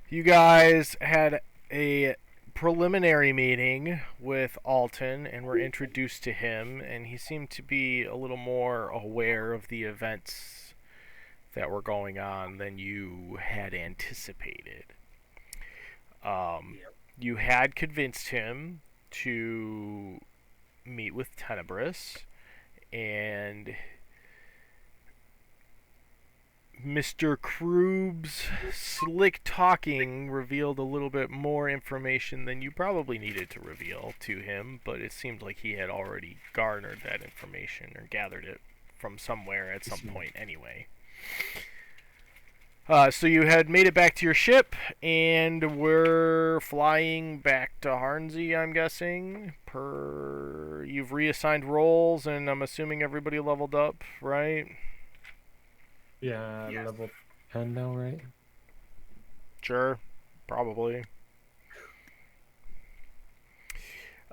You guys had a preliminary meeting with Alton and were introduced to him, and he seemed to be a little more aware of the events that were going on than you had anticipated. Um, you had convinced him to meet with Tenebris, and Mr. Kroob's slick talking revealed a little bit more information than you probably needed to reveal to him, but it seemed like he had already garnered that information or gathered it from somewhere at some point anyway. So you had made it back to your ship, and we're flying back to Harnsey, I'm guessing. You've reassigned roles, and I'm assuming everybody leveled up, right? Yeah, level 10 now, right? Sure, probably.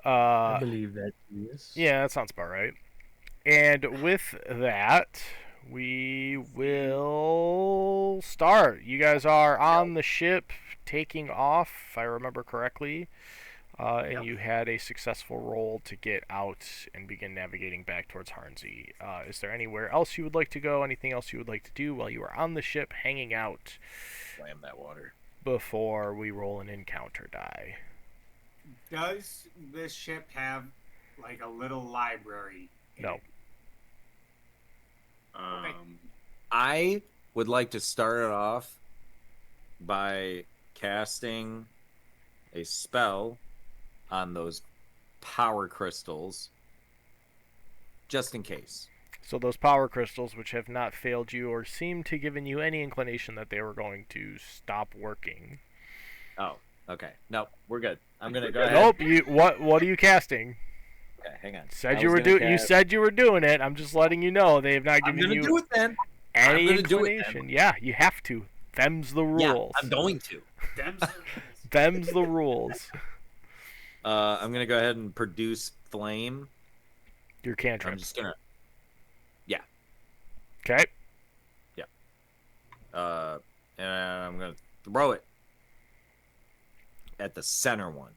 I believe that, yes. Yeah, that sounds about right. And with that, we will start. You guys are on the ship taking off, if I remember correctly. And you had a successful roll to get out and begin navigating back towards Harnsey. Is there anywhere else you would like to go? Anything else you would like to do while you are on the ship hanging out? Slam that water. Before we roll an encounter die. Does this ship have like a little library? No. I would like to start it off by casting a spell on those power crystals, just in case. So those power crystals, which have not failed you or seem to given you any inclination that they were going to stop working. Oh, okay. No, we're good. I'm gonna go ahead. Nope. What are you casting? Okay, hang on. You said you were doing it. I'm just letting you know they have not given you do it then. any inclination. Yeah, you have to. Them's the rules. Yeah, I'm going to. Them's the rules. I'm gonna go ahead and produce flame. Your cantrip. I'm just gonna. Yeah. Okay. Yeah. And I'm gonna throw it at the center one.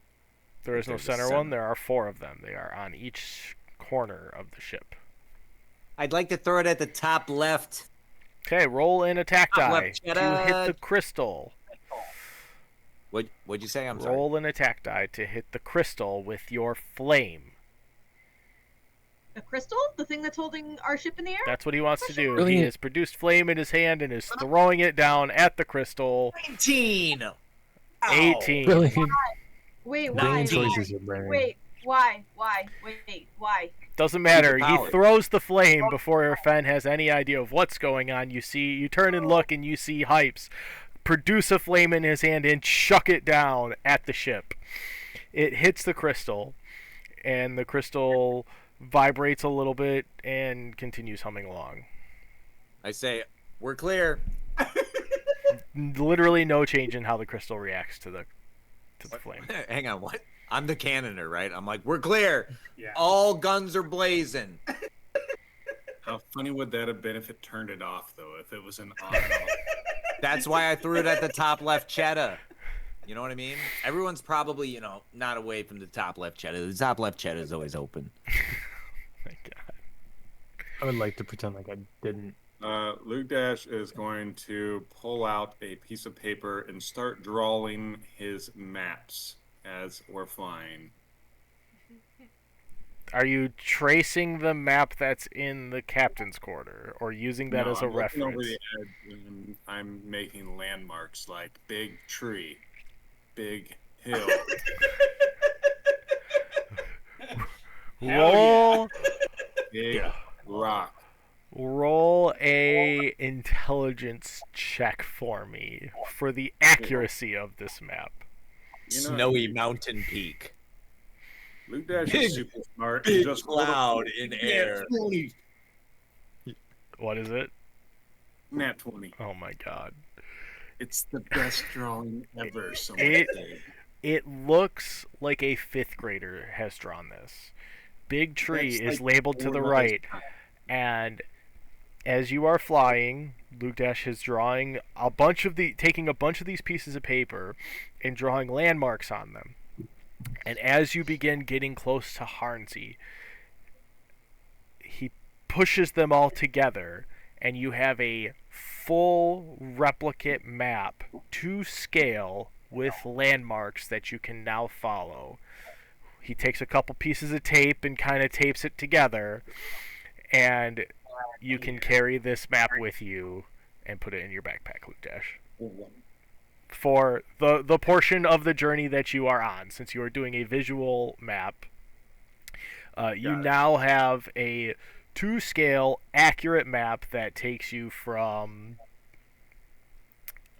There is no center one. There are 4 of them. They are on each corner of the ship. I'd like to throw it at the top left. Okay, roll an attack die left, to hit the crystal. What'd you say? I'm sorry. Roll an attack die to hit the crystal with your flame. The crystal? The thing that's holding our ship in the air? That's what he wants to do. Brilliant. He has produced flame in his hand and is throwing it down at the crystal. 19. 18. Brilliant. Wait, why? Brilliant choices you're bringing. Wait, why? Wait, why? Doesn't matter. He Power. throws the flame before Fen has any idea of what's going on. You turn and look, and you see Hypes produce a flame in his hand and chuck it down at the ship. It hits the crystal, and the crystal vibrates a little bit and continues humming along. I say, we're clear. Literally no change in how the crystal reacts to the flame. Hang on, what? I'm the cannoner, right? I'm like, we're clear. Yeah. All guns are blazing. How funny would that have been if it turned it off, though? If it was an on and off. That's why I threw it at the top left cheddar. You know what I mean? Everyone's probably, not away from the top left cheddar. The top left cheddar is always open. My God. I would like to pretend like I didn't. Luke Dash is going to pull out a piece of paper and start drawing his maps as we're flying. Are you tracing the map that's in the captain's quarter, or using that as a I'm looking over reference? the edge and I'm making landmarks like big tree, big hill. Roll, Big rock. roll a intelligence check for me for the accuracy of this map. Snowy mountain peak. Luke Dash Big- is super smart. Big Just cloud in air. What is it? Nat 20. Oh my God. It's the best drawing ever. So It looks like a 5th grader has drawn this. Big tree That's is like labeled to the 4 right, levels high. and as you are flying, Luke Dash is taking a bunch of these pieces of paper and drawing landmarks on them. And as you begin getting close to Harnsey, he pushes them all together, and you have a full replicate map to scale with landmarks that you can now follow. He takes a couple pieces of tape and kind of tapes it together, and you can carry this map with you and put it in your backpack, Luke Dash. For the portion of the journey that you are on, since you are doing a visual map, you now have a 2-scale accurate map that takes you from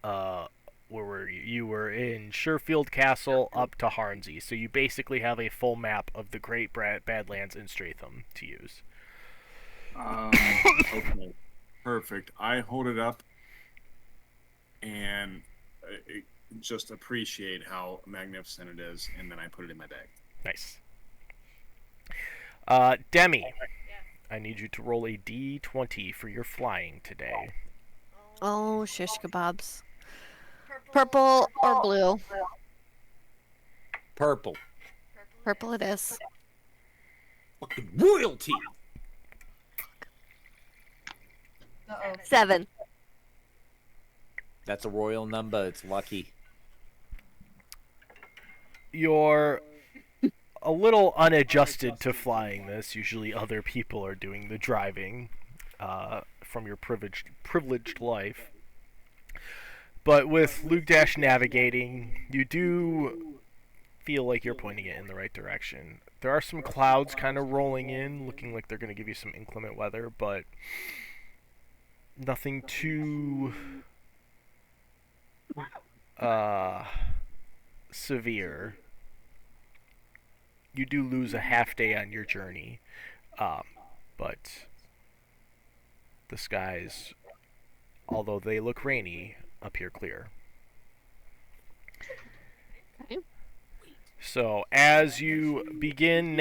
where were you? You were in Sherfield Castle up to Harnsey, so you basically have a full map of the Great Badlands in Stratham to use. Okay. Perfect. I hold it up and just appreciate how magnificent it is, and then I put it in my bag. Nice. Demi, I need you to roll a d20 for your flying today. Oh, shish kebabs. Purple or blue? Purple. Purple it is. Fucking royalty. Uh-oh. 7. That's a royal number. It's lucky. You're a little unadjusted to flying this. Usually other people are doing the driving from your privileged life. But with Luke Dash navigating, you do feel like you're pointing it in the right direction. There are some clouds kind of rolling in, looking like they're going to give you some inclement weather, but nothing too severe. You do lose a half day on your journey, but the skies, although they look rainy, appear clear. Okay. So as you begin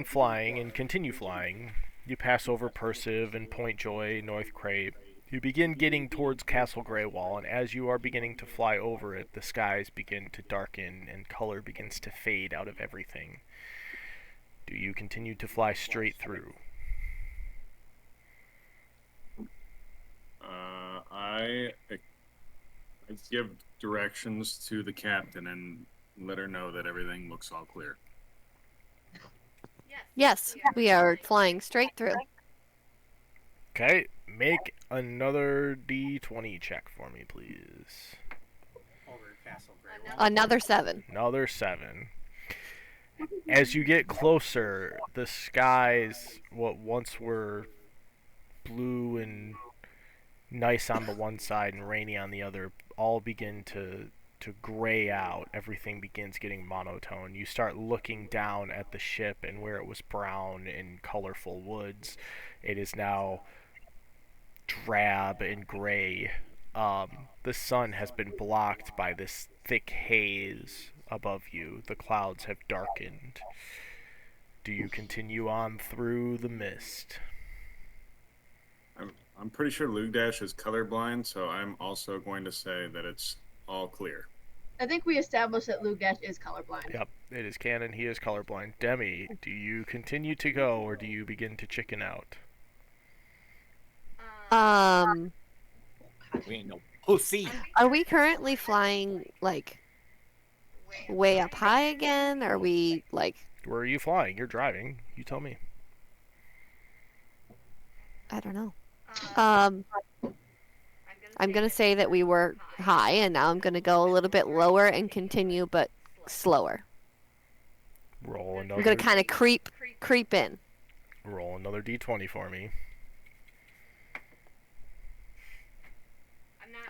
flying and continue flying, you pass over Percive and Point Joy, North Crape. You begin getting towards Castle Greywall, and as you are beginning to fly over it, the skies begin to darken and color begins to fade out of everything. Do you continue to fly straight through? I give directions to the captain and let her know that everything looks all clear. Yes, we are flying straight through. Okay, make another d20 check for me, please. Another 7. Another 7. As you get closer, the skies, what once were blue and nice on the one side and rainy on the other, all begin to gray out. Everything begins getting monotone. You start looking down at the ship, and where it was brown and colorful woods, it is now drab and gray. The sun has been blocked by this thick haze above you. The clouds have darkened. Do you continue on through the mist? I'm pretty sure Luke Dash is colorblind, so I'm also going to say that it's all clear. I think we established that Lugash is colorblind. Yep, it is canon. He is colorblind. Demi, do you continue to go, or do you begin to chicken out? We ain't no pussy. Are we currently flying, like, way up high again? Are we, like... Where are you flying? You're driving. You tell me. I don't know. I'm gonna say that we were high, and now I'm gonna go a little bit lower and continue, but slower. Roll another. I'm gonna kind of creep in. Roll another d20 for me.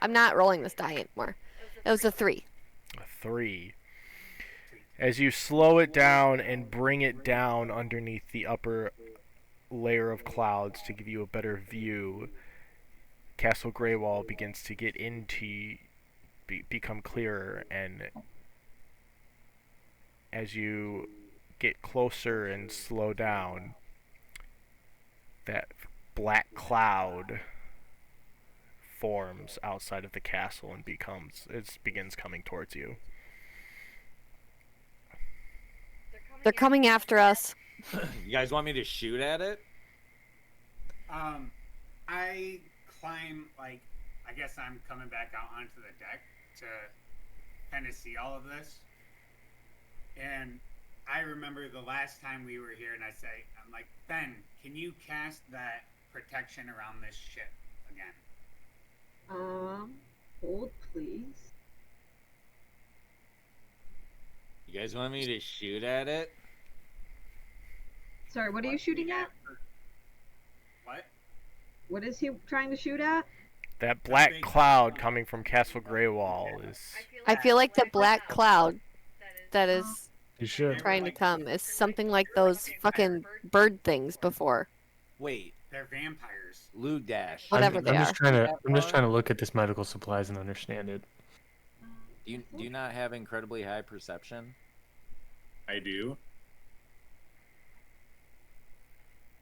I'm not rolling this die anymore. It was a 3. A 3. As you slow it down and bring it down underneath the upper layer of clouds to give you a better view, Castle Greywall begins to get become clearer, and as you get closer and slow down, that black cloud forms outside of the castle and begins coming towards you. They're coming after us. You guys want me to shoot at it? I climb, like, I guess I'm coming back out onto the deck to kind of see all of this. And I remember the last time we were here, and I'm like, Ben, can you cast that protection around this ship again? Hold, please. You guys want me to shoot at it? Sorry, what are you shooting at? What? What is he trying to shoot at? That black cloud coming from Castle Greywall is... I feel like the black cloud that is You should. trying to come is something like those fucking bird things before. Wait, They're vampires. Lou Dash. Whatever I'm they just are. trying to. I'm just trying to look at this medical supplies and understand it. Do you not have incredibly high perception? I do.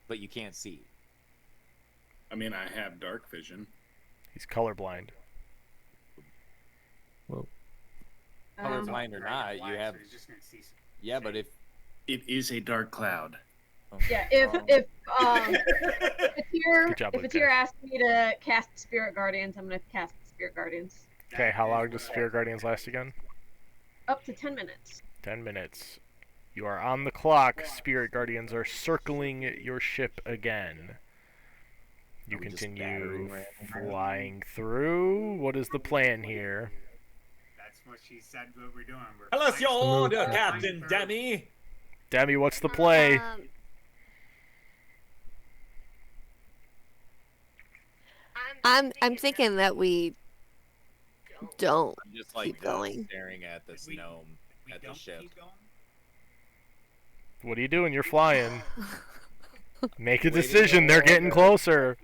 But you can't see. I mean, I have dark vision. He's colorblind. Well, Colorblind or not, you have. So he's just gonna see some Yeah, but if. It is a dark cloud. Yeah, if Good job, Fatir Lucas. asked me to cast Spirit Guardians, I'm gonna cast Spirit Guardians. Okay, how long does Spirit Guardians last again? Up to 10 minutes. 10 minutes. You are on the clock. Spirit Guardians are circling your ship again. You Are we just continue battering ram? flying through. What is the plan here? That's what she said. What we're doing. We're Tell us your flying- order, flying Captain through. Demi. Demi, what's the play? I'm thinking that we don't. I'm just like Keep going. staring at this We- gnome We at the don't ship. keep going? What are you doing? You're flying. Make a Waiting decision. They're getting closer.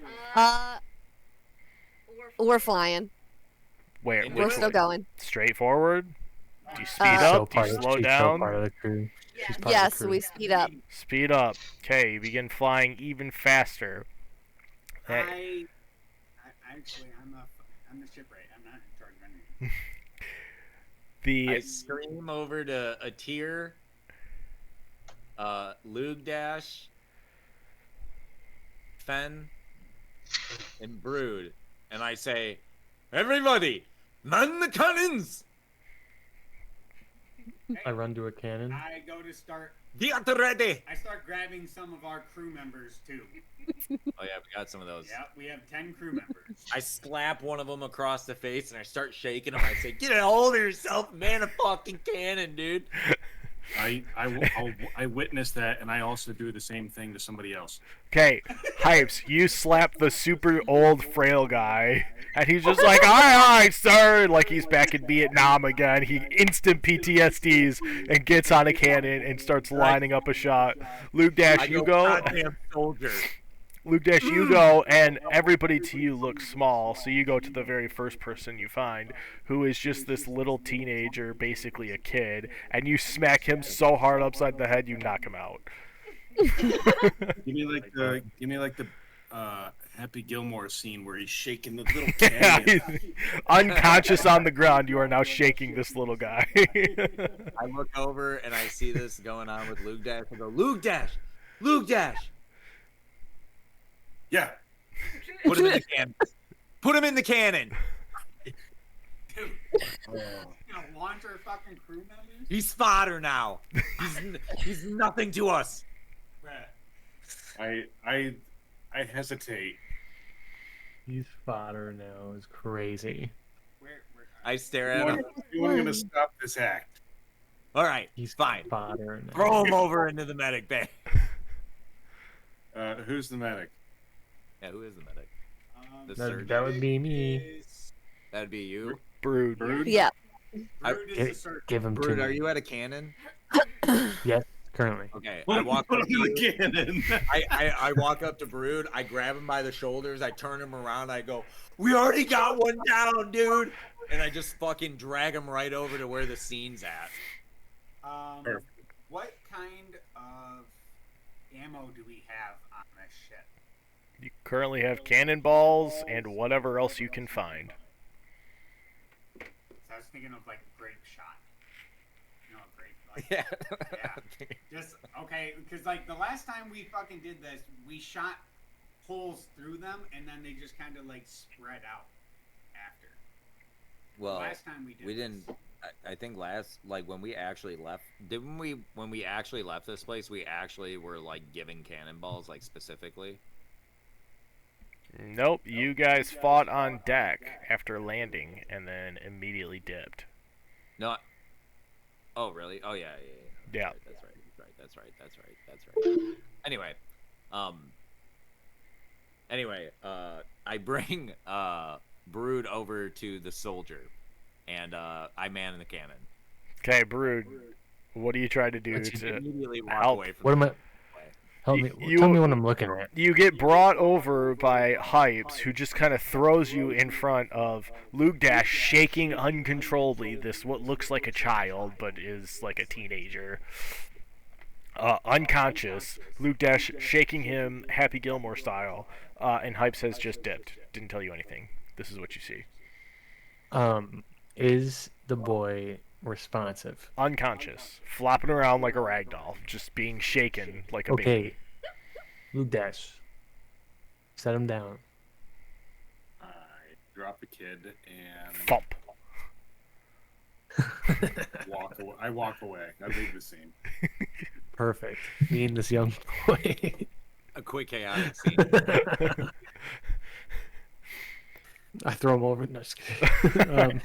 We're flying. Where? We're We're Which still way? going. Straight forward? Do you speed Uh, up? Do you slow she's down? part of the crew. She's part of the Yes, crew. we speed up. Speed up. Okay, you begin flying even faster. Hey, Actually, I'm the shipwright. I'm not in charge of anything. the I scream over to Atir, Lug Dash, Fen, and Brood, and I say, "Everybody, man the cannons! I run to a cannon. I go to start. Get ready!" I start grabbing some of our crew members too. Oh yeah, we got some of those. Yeah, we have 10 crew members. I slap one of them across the face and I start shaking him. I say, "Get a hold of yourself, man! A fucking cannon, dude!" I witnessed that, and I also do the same thing to somebody else. Okay, Hypes, you slap the super old frail guy, and he's just like, aye, sir, like he's back in Vietnam again. He instant PTSDs and gets on a cannon and starts lining up a shot. Luke Dash, you go. Goddamn soldier. Luke Dash, you go, and everybody to you looks small, so you go to the very first person you find, who is just this little teenager, basically a kid, and you smack him so hard upside the head you knock him out. Give me like the Happy Gilmore scene where he's shaking the little Yeah, cannon. unconscious on the ground, you are now shaking this little guy. I look over and I see this going on with Luke Dash. I go, "Luke Dash! Luke Dash! Yeah. Put him in the cannon! Put him in the cannon! Dude, gonna launch our fucking crew members? He's fodder now! He's nothing to us!" Bruh. I hesitate. He's fodder now. Is crazy. Where I stare at him. We're gonna stop this act. All right, He's fine. fodder now. Throw him over into the medic bay. Who's the medic? Yeah, who is the medic? The That, surgeon. that would be me. is- That'd be you. Brood. Brood? Yeah. Brood is the surgeon. Give him to Brood, me. are you at a cannon? Yes, currently. Okay, Put I him walk put up him to in the you. cannon. I walk up to Brood, I grab him by the shoulders, I turn him around, I go, "We already got one down, dude!" And I just fucking drag him right over to where the scene's at. Perfect. What kind of ammo do we have on this ship? You currently have cannonballs and whatever else you can find. So I was thinking of like grape shot. You know, grape. Like, Yeah. yeah. Just okay, because like the last time we fucking did this, we shot holes through them, and then they just kind of like spread out after. Well, Last time we did. we didn't. I think when we actually left, didn't we? When we actually left this place, we actually were like giving cannonballs like specifically. Nope, you guys fought on deck after landing and then immediately dipped. No. Oh really? Oh yeah. Yeah. That's right. Anyway, I bring Brood over to the soldier, and I man the cannon. Okay, Brood, what do you try to do Let's to immediately walk help? away from What am I? the Help me. You- Tell me what I'm looking at. You get brought over by Hypes, who just kind of throws you in front of Luke Dash, shaking uncontrollably. This what looks like a child, but is like a teenager. Unconscious. Luke Dash shaking him, Happy Gilmore style, and Hypes has just dipped. Didn't tell you anything. This is what you see. Is the boy responsive? Unconscious, flopping around like a rag doll, just being shaken like a Okay. baby. Luke Dash. Set him down. I drop the kid and Thump. walk away. I walk away. I leave the scene. Perfect. Me and this young boy. A quick chaotic scene. I throw him over. No, just kidding.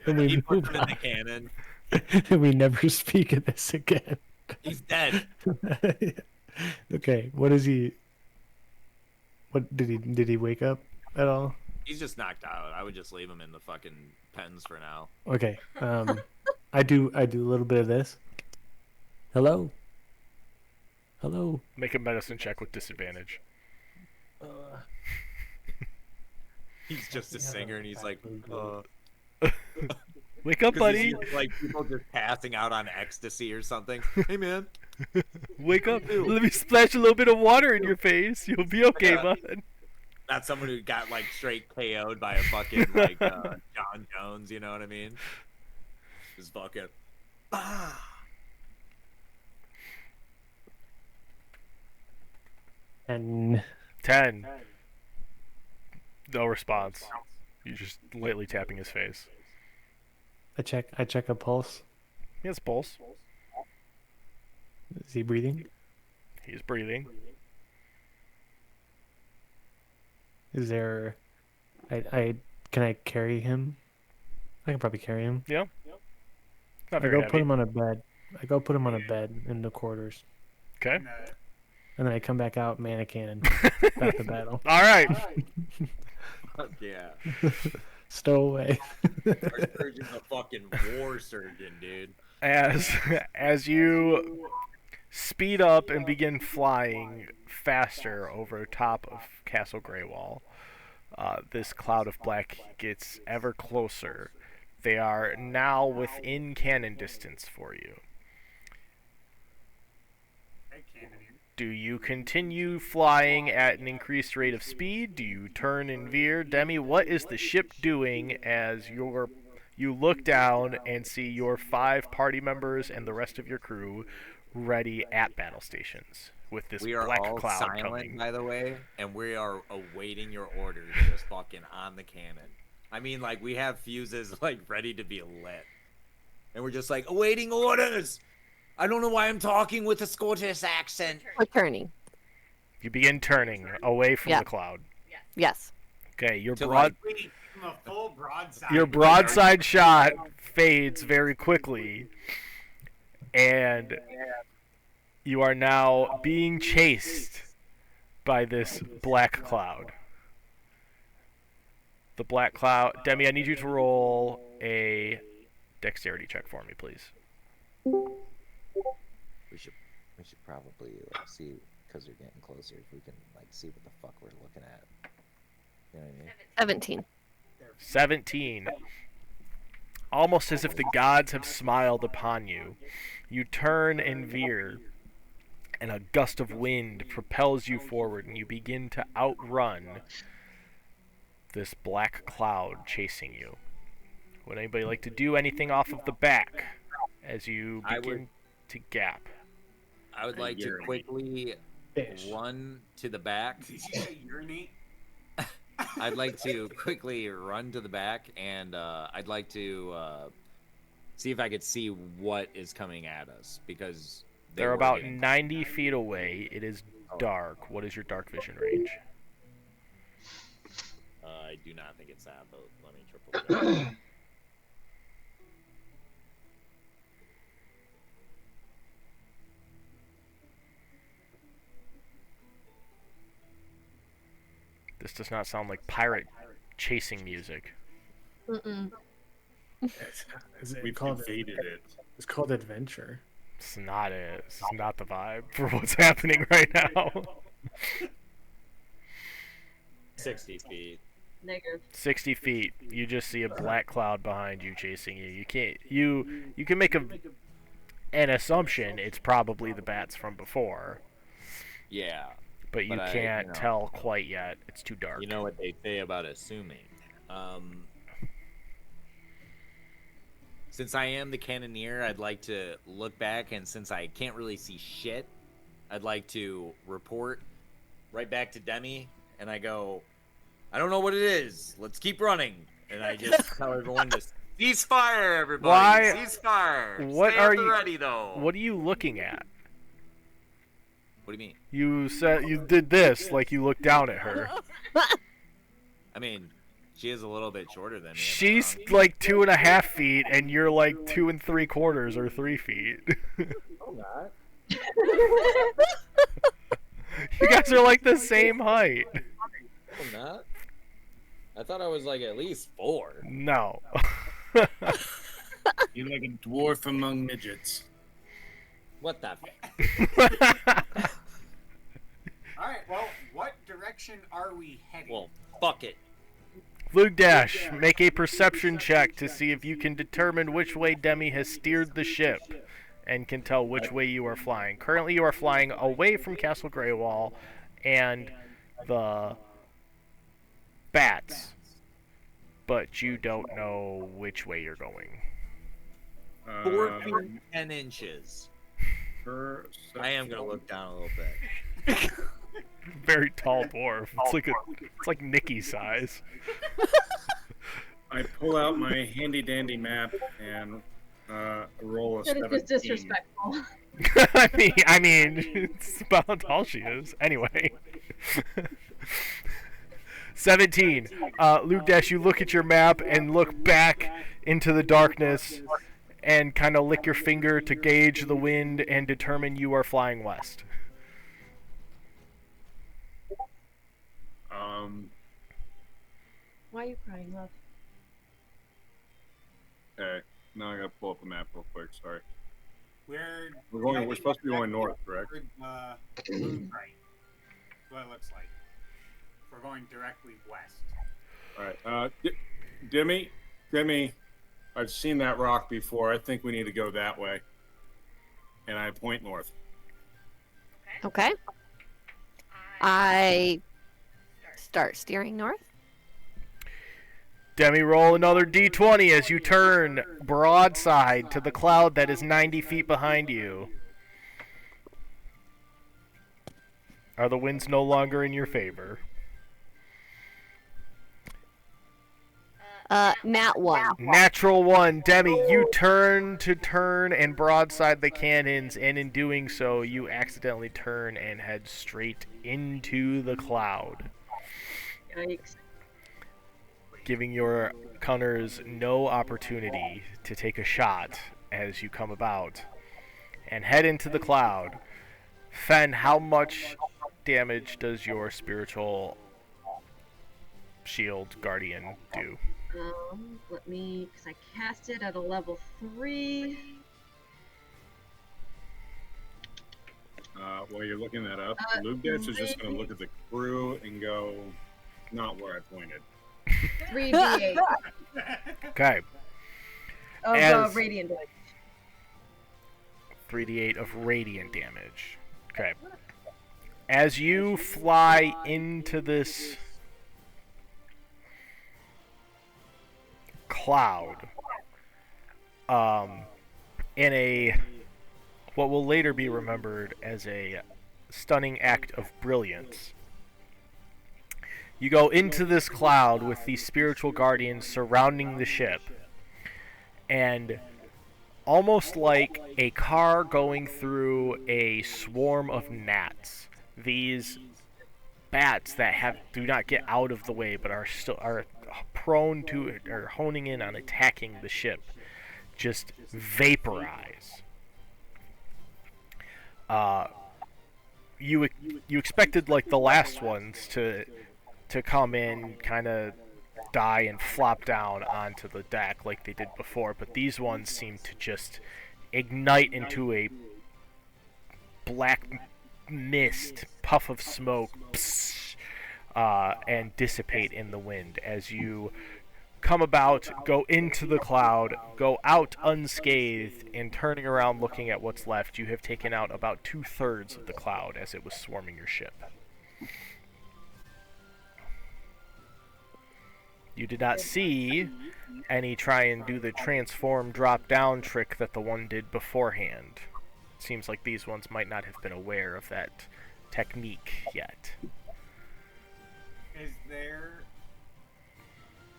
And we He puts move him in on. the cannon. And we never speak of this again. He's dead. Okay, what is he? What did he wake up at all? He's just knocked out. I would just leave him in the fucking pens for now. Okay, I do a little bit of this. Hello. Make a medicine check with disadvantage. He's just a singer, and he's like, Wake up, 'cause buddy. he's like people just passing out on ecstasy or something. Hey, man. Wake up. Let me splash a little bit of water in your face. You'll be okay, Yeah. bud. Not someone who got like straight KO'd by a fucking like John Jones. You know what I mean? Just fucking. And 10. No response. You're just lightly tapping his face. I check a pulse. He has pulse. Is he breathing? He's breathing. Is there? Can I carry him? I can probably carry him. Not I very go heavy. put him on a bed. I go put him on a bed in the quarters, Okay. and then I come back out, man a cannon, back to battle. All right. Fuck yeah. Stow away. Our surgeon's a fucking war surgeon, dude. As you speed up and begin flying faster over top of Castle Greywall, this cloud of black gets ever closer. They are now within cannon distance for you. Hey, Cannon. Do you continue flying at an increased rate of speed? Do you turn and veer? Demi, what is the ship doing as you look down and see your 5 party members and the rest of your crew ready at battle stations with this We are black all cloud silent, coming? by the way, and we are awaiting your orders, just fucking on the cannon. I mean, like, we have fuses, like, ready to be lit. And we're just, like, awaiting orders! I don't know why I'm talking with a Scottish accent. We're turning. You begin turning away from Yeah. the cloud. Yes. Okay, To, like, Give him a full broadside. your broadside shot fades very quickly, and you are now being chased by this black cloud. The black cloud. Demi, I need you to roll a dexterity check for me, please. We should probably see, because they're getting closer, if we can like see what the fuck we're looking at. You know what I mean? 17. 17. Almost as if the gods have smiled upon you. You turn and veer and a gust of wind propels you forward, and you begin to outrun this black cloud chasing you. Would anybody like to do anything off of the back as you begin to gap? I would like to quickly Fish. run to the back. Did you say urinate? I'd like to quickly run to the back, and I'd like to see if I could see what is coming at us, because They're about 90 feet away. It is dark. What is your dark vision range? I do not think it's that, but let me triple check. This does not sound like pirate chasing music. Mm-mm. We've invaded it. It's called adventure. It's not it. It's not the vibe for what's happening right now. 60 feet. Negative. 60 feet. You just see a black cloud behind you chasing you. You can't. You can make an assumption. It's probably the bats from before, Yeah. but you But can't tell quite yet. It's too dark. You know what they say about assuming. Since I am the cannoneer, I'd like to look back, and since I can't really see shit, I'd like to report right back to Demi, and I go, I don't know what it is. Let's keep running. And I just tell everyone to cease fire, everybody. Why- Cease fire. what Stay are at the you- ready, though. What are you looking at? What do you mean? You said you did this like you looked down at her. I mean, she is a little bit shorter than me. am I She's wrong? like 2.5 feet, and you're like 2 3/4 or 3 feet. I'm not. You guys are like the same height. I'm not. I thought I was like at least 4. No. You're like a dwarf among midgets. What the? All right. Well, what direction are we heading? Well, fuck it. Luke Dash, make a perception check to see if you can determine which way Demi has steered the ship and can tell which way you are flying. Currently, you are flying away from Castle Greywall and the bats, but you don't know which way you're going. 4 feet 10 inches. Perception. I am gonna look down a little bit. Very tall dwarf. It's like Nicky size. I pull out my handy dandy map and roll a That is 17. just disrespectful. I mean, it's about all she is. Anyway. 17. Luke Dash, you look at your map and look back into the darkness and kind of lick your finger to gauge the wind and determine you are flying west. Why are you crying, love? Okay. Now I gotta pull up the map real quick. Sorry. We're We're supposed to be going north, correct? Moon right. That's what it looks like. We're going directly west. All right. Demi, I've seen that rock before. I think we need to go that way. And I point north. Okay. I start steering north. Demi, roll another d20 as you turn broadside to the cloud that is 90 feet behind you. Are the winds no longer in your favor? Nat 1. Natural 1. Demi, you turn and broadside the cannons, and in doing so, you accidentally turn and head straight into the cloud, Yikes. giving your gunners no opportunity to take a shot as you come about and head into the cloud. Fen, how much damage does your spiritual shield guardian do? Let me, because I cast it at a level 3. While you're looking that up, Luke-Dash is just going to look at the crew and go, not where I pointed. 3d8 Okay, of As- radiant damage. 3d8 of radiant damage. Okay. As you fly into this cloud, in a what will later be remembered as a stunning act of brilliance, you go into this cloud with these spiritual guardians surrounding the ship, and almost like a car going through a swarm of gnats, these bats that do not get out of the way but are prone to or honing in on attacking the ship just vaporize. You expected like the last ones to come in, kind of die and flop down onto the deck like they did before, but these ones seem to just ignite into a black mist, puff of smoke, and dissipate in the wind as you come about, go into the cloud, go out unscathed, and turning around looking at what's left, you have taken out about 2/3 of the cloud as it was swarming your ship. You did not see any try and do the transform drop down trick that the one did beforehand. It seems like these ones might not have been aware of that technique yet. Is there?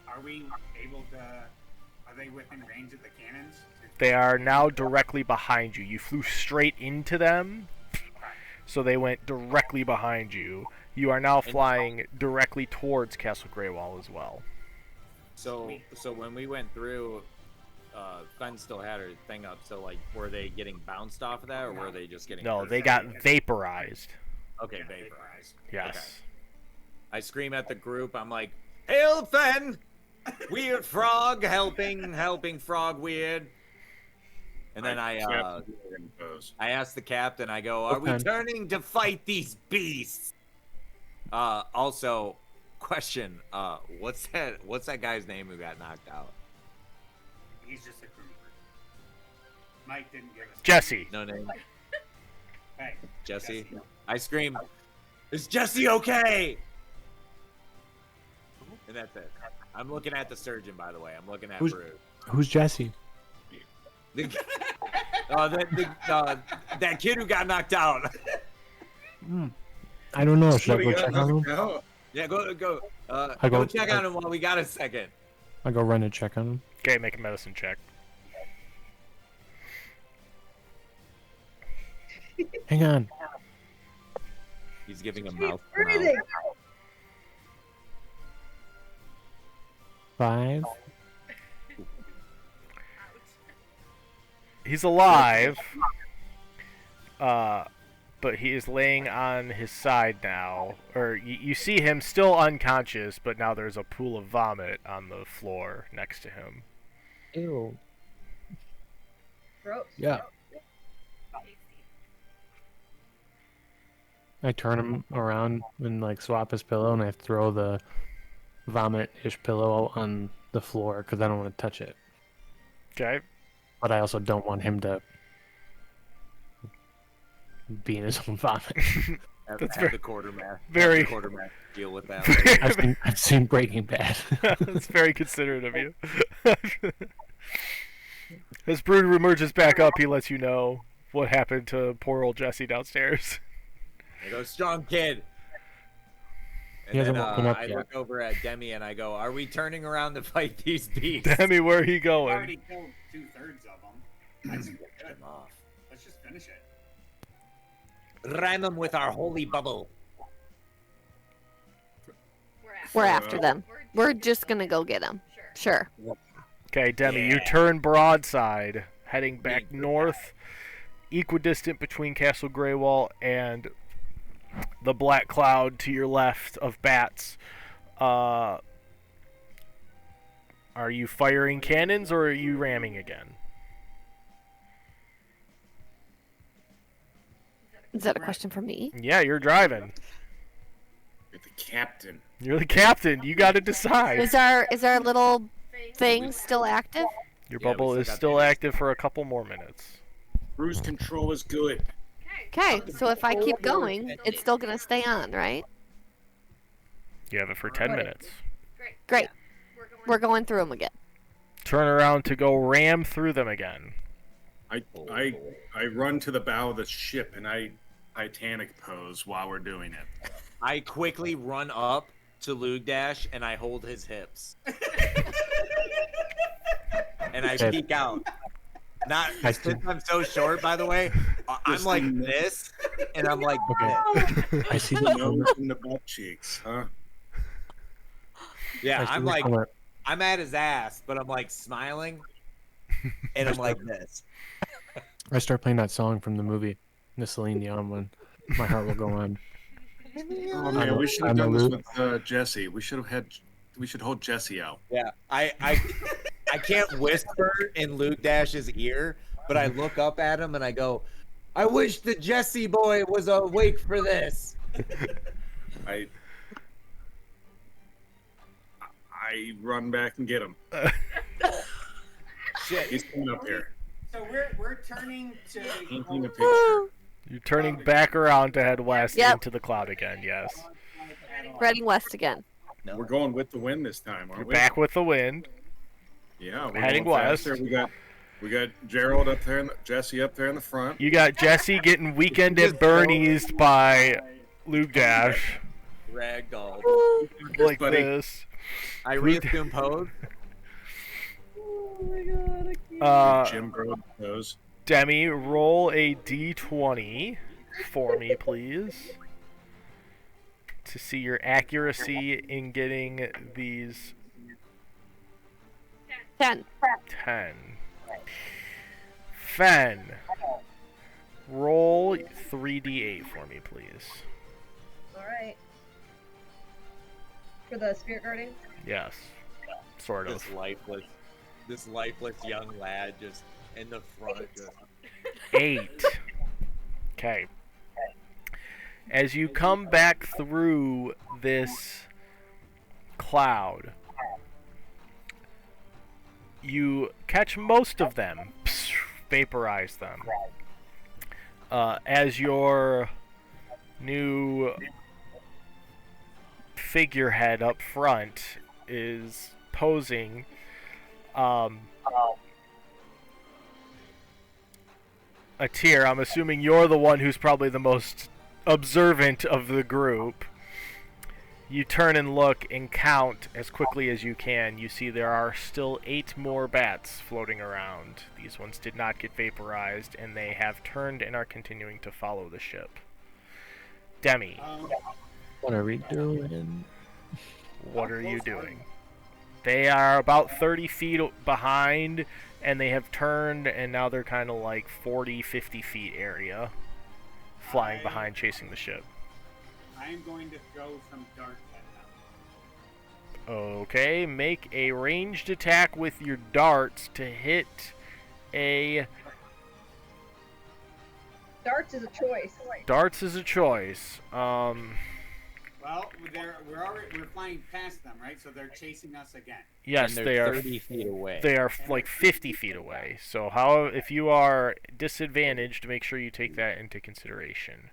Are we able to? Are they within range of the cannons? They are now directly behind you. You flew straight into them, so they went directly behind you. You are now flying directly towards Castle Greywall as well. So when we went through, Fen still had her thing up. So like, were they getting bounced off of that, or were they just getting? No, they got vaporized. Okay, vaporized. Yes. Okay. I scream at the group. I'm like, "Hail, Fen! Weird frog helping frog weird." And then I asked the captain. I go, "Are we turning to fight these beasts?" Also, question. What's that guy's name who got knocked out? He's just a grouper. Mike didn't give us Jesse. No name. Hey, Jesse. I scream, "Is Jesse okay?" And that's it. I'm looking at the surgeon, by the way. I'm looking at Brood. Who's Jesse? That kid who got knocked out. I don't know. Should I go check on him? Yeah, go. I Go go check on him while we got a second. I go run and check on him. Okay, make a medicine check. Hang on. He's giving a mouth. Breathing. 5. He's alive, but he is laying on his side now. Or you see him still unconscious, but now there's a pool of vomit on the floor next to him. Ew. Gross. Yeah. I turn him around and like swap his pillow, and I throw the vomit-ish pillow on the floor because I don't want to touch it. Okay. But I also don't want him to be in his own vomit. That's the quartermaster. very- The quartermaster deal with that. I've seen Breaking Bad. That's very considerate of you. As Brood emerges back up, he lets you know what happened to poor old Jesse downstairs. I go, "Strong kid." And He hasn't then woken up I yet. look over at Demi and I go, "Are we turning around to fight these beasts?" Demi, where are you We going? already killed 2/3 of them. That's good. Get him off. Let's just finish it. Ram them with our holy bubble. We're after them. We're just gonna go get them. Sure. Okay, Demi, you Yeah. turn broadside, heading back north, equidistant between Castle Greywall and the black cloud to your left of bats. Are you firing cannons or are you ramming again? Is that a question for me? Yeah, you're driving. You're the captain. You're the captain. You got to decide. Is our little thing still active? Your Yeah, we bubble still is got still the- active for a couple more minutes. Cruise control is good. Okay, so if I keep going, it's still gonna stay on, right? You have it for 10 minutes. Great. We're going through them again. Turn around to go ram through them again. I run to the bow of the ship and I Titanic pose while we're doing it. I quickly run up to Lugdash and I hold his hips. And I peek out. Not since I'm so short, by the way. I'm like this, and I'm like this. I see The nose and the butt cheeks, huh? Yeah, I I'm see like, the I'm at his ass, but I'm like smiling, and I'm like this. I start playing that song from the movie, the Celine Dion one. My heart will go on. Oh man, we should have done this with Jesse. We should hold Jesse out. Yeah, I can't whisper in Luke Dash's ear, but I look up at him and I go, I wish the Jesse boy was awake for this. I run back and get him. Shit. He's coming up here. So we're turning to. Painting a picture. You're turning back around to head west Yep. into the cloud again, yes. Heading west again. We're going with the wind this time, aren't You're we? back with the wind. Yeah, we're Heading going west. faster. We got Gerald up there, and Jesse up there in the front. You got Jesse getting weekend at Bernie's by Luke Dash. Ragdoll. Like buddy. this. I reassume pose. Jim Grove knows. Demi, roll a d20 for me, please. To see your accuracy in getting these 10. 10. Fen, roll 3d8 for me, please. All right. For the spirit guarding. Yes. Sort of. This lifeless young lad just in the front. Just... 8. Okay. As you come back through this cloud, you catch most of them, vaporize them. As your new figurehead up front is posing, Atir, I'm assuming you're the one who's probably the most observant of the group. You turn and look and count as quickly as you can. You see there are still 8 more bats floating around. These ones did not get vaporized, and they have turned and are continuing to follow the ship. Demi, What are we doing? what are you doing? They are about 30 feet behind, and they have turned, and now they're kind of like 40, 50 feet area, flying behind, chasing the ship. I am going to throw some darts at them. Okay, make a ranged attack with your darts to hit a... Darts is a choice. Darts is a choice. Well, we're flying past them, right? So they're chasing us again. Yes, and they they're are. 30 feet away. They are like 50 feet away. So if you are disadvantaged, make sure you take that into consideration.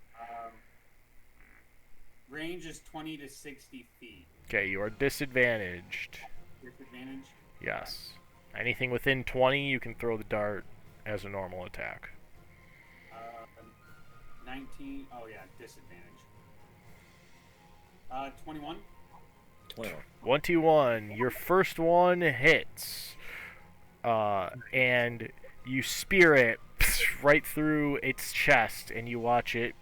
Range is 20 to 60 feet. Okay, you are disadvantaged. Disadvantage? Yes. Anything within 20, you can throw the dart as a normal attack. 19. Oh, yeah, disadvantage. 21. 21. 21. Your first one hits. And you spear it right through its chest, and you watch it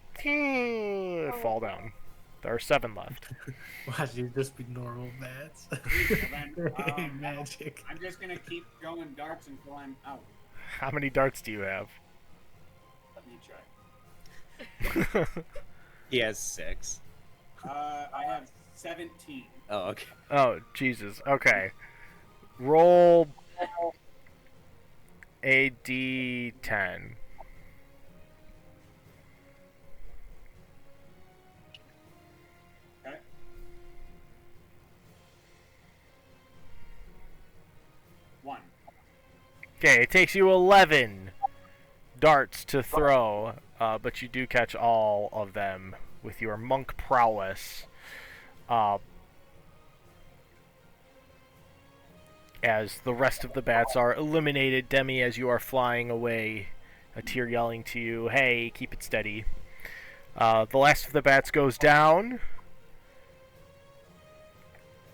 fall down. There are 7 left. Watch you just be normal bats. Magic. I'm just going to keep throwing darts until I'm out. How many darts do you have? Let me try. He has 6. I have 17. Oh, okay. Oh, Jesus. Okay. Roll a d10. Okay. One. Okay, it takes you 11 darts to throw, but you do catch all of them with your monk prowess. As the rest of the bats are eliminated, Demi, as you are flying away, a tear yelling to you, "Hey, keep it steady." The last of the bats goes down,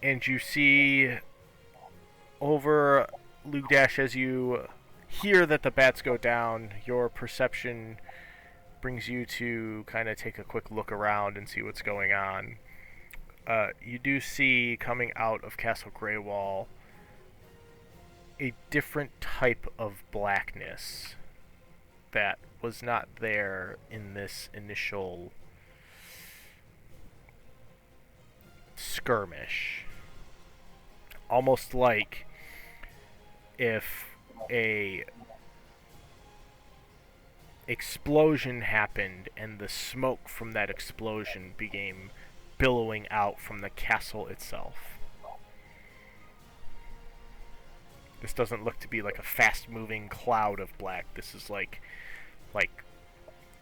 and you see over Lugdash as you hear that the bats go down. Your perception brings you to kind of take a quick look around and see what's going on. You do see coming out of Castle Greywall a different type of blackness that was not there in this initial skirmish. Almost like if a explosion happened and the smoke from that explosion began billowing out from the castle itself. This doesn't look to be like a fast-moving cloud of black. This is like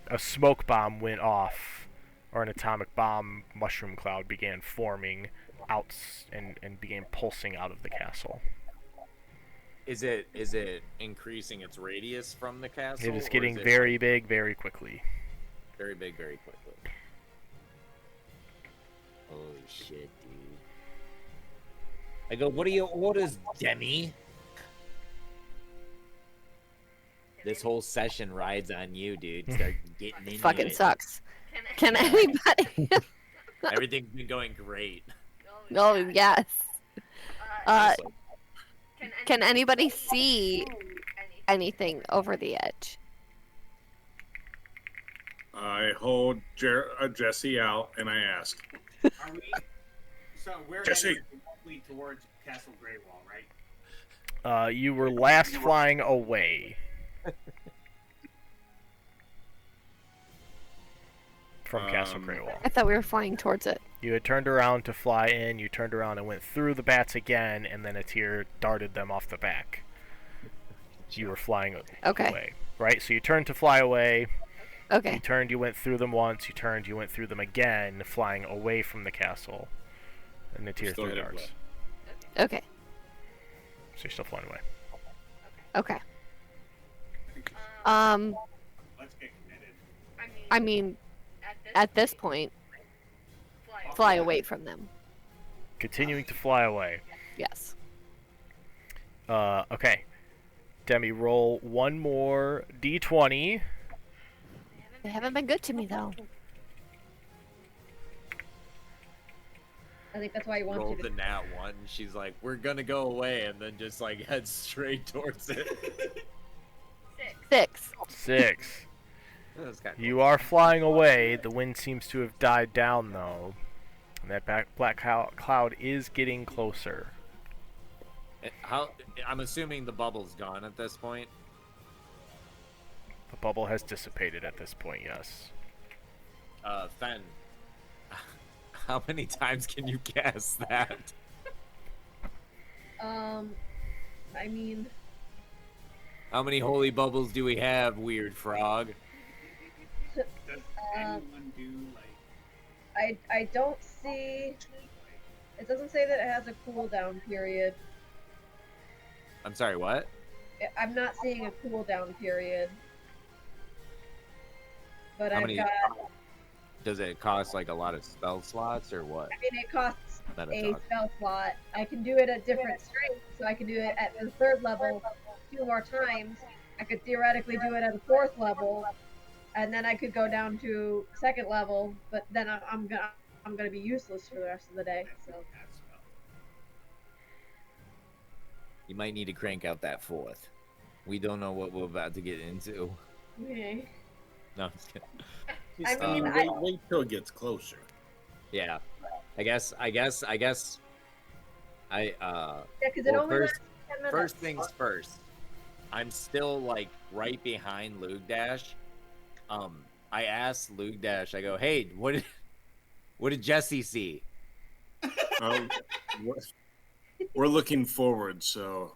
a smoke bomb went off, or an atomic bomb mushroom cloud began forming out and began pulsing out of the castle. Is it increasing its radius from the castle? It is getting very big very quickly. Very big very quickly. Holy shit, dude. I go, what are your orders, Demi? This whole session rides on you, dude. Start getting into Fucking it. sucks. Can anybody? Everything's been going great. Oh yes. Honestly. Can anybody see anything over the edge? I hold Jesse out and I ask, Are we? So we're Jesse. heading directly towards Castle Greywall, right? You were last flying away from Castle Greywall. I thought we were flying towards it. You had turned around to fly in, you turned around and went through the bats again, and then a tear darted them off the back. You were flying away, right? So you turned to fly away. Okay. You turned, you went through them once, you turned, you went through them again, flying away from the castle. And the tear Still threw headed darts. Okay. So you're still flying away. Okay. Let's get committed. I mean, at this point, fly away from them. Continuing to fly away. Yes. Okay. Demi, roll one more d20. They haven't been good to me though. I think that's why he wants Roll you the to. nat one. She's like, we're gonna go away, and then just like head straight towards it. 6. 6. That's kinda You are flying away. The wind seems to have died down, though. And that black cloud is getting closer. cool. How? I'm assuming the bubble's gone at this point. The bubble has dissipated at this point, yes. Fen, how many times can you cast that? I mean, How many holy bubbles do we have, weird frog? Does anyone do like? I don't see. It doesn't say that it has a cooldown period. I'm sorry, what? I'm not seeing a cooldown period. But How I've many- got. Does it cost like a lot of spell slots or what? I mean, it costs Meta a talk. spell slot. I can do it at different strengths, so I can do it at the 3rd level 2 more times. I could theoretically do it at the 4th level, and then I could go down to 2nd level. But then I'm gonna be useless for the rest of the day. So That's spell. You might need to crank out that 4th. We don't know what we're about to get into. okay. No, I'm just kidding. I mean, I- wait till it gets closer. Yeah. I guess. I Yeah, because it Well, only first- lasts 10 minutes. First things first. I'm still like right behind Lugdash. I asked Lugdash. I go, "Hey, what did Jesse see?" Um, we're looking forward, so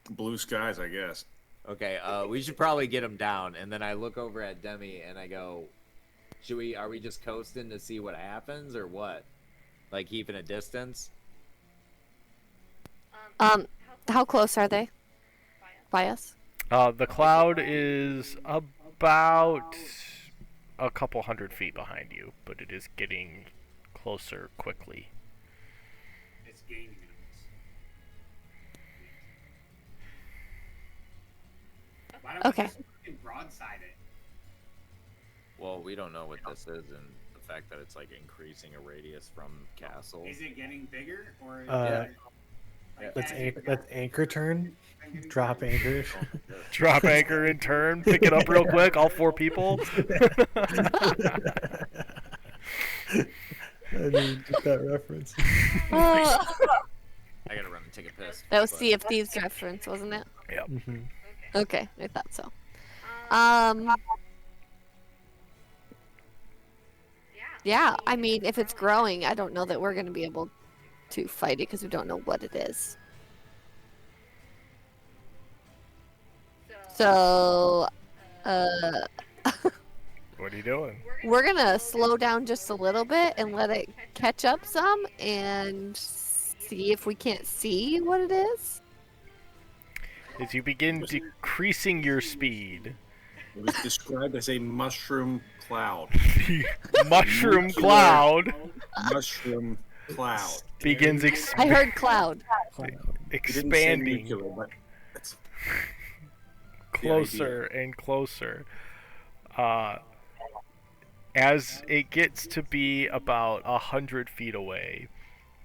blue skies, I guess. Okay, we should probably get him down. And then I look over at Demi and I go, are we just coasting to see what happens or what? Like keeping a distance? How close are they? By us? The cloud is about a couple 100 feet behind you, but it is getting closer quickly. It's gaining on us. Why don't Okay. we just fucking broadside it? Well, we don't know what this is, and the fact that it's like increasing a radius from castle. Is it getting bigger or? Yeah. Let's anchor turn. Drop anchor. Drop anchor in turn, pick it up real quick, all 4 people. I didn't get that reference. I gotta run and take a piss. That was but- Sea of Thieves reference, wasn't it? Yep. Mm-hmm. Okay, I thought so. Yeah, I mean, if it's growing, I don't know that we're going to be able to fight it because we don't know what it is. So, What are you doing? we're going to slow down just a little bit and let it catch up some and see if we can't see what it is. As you begin decreasing your speed, It was described as a mushroom cloud. the mushroom cloud Mushroom cloud. begins I heard cloud. You didn't say expanding nuclear, but it's closer and closer. As it gets to be about 100 feet away,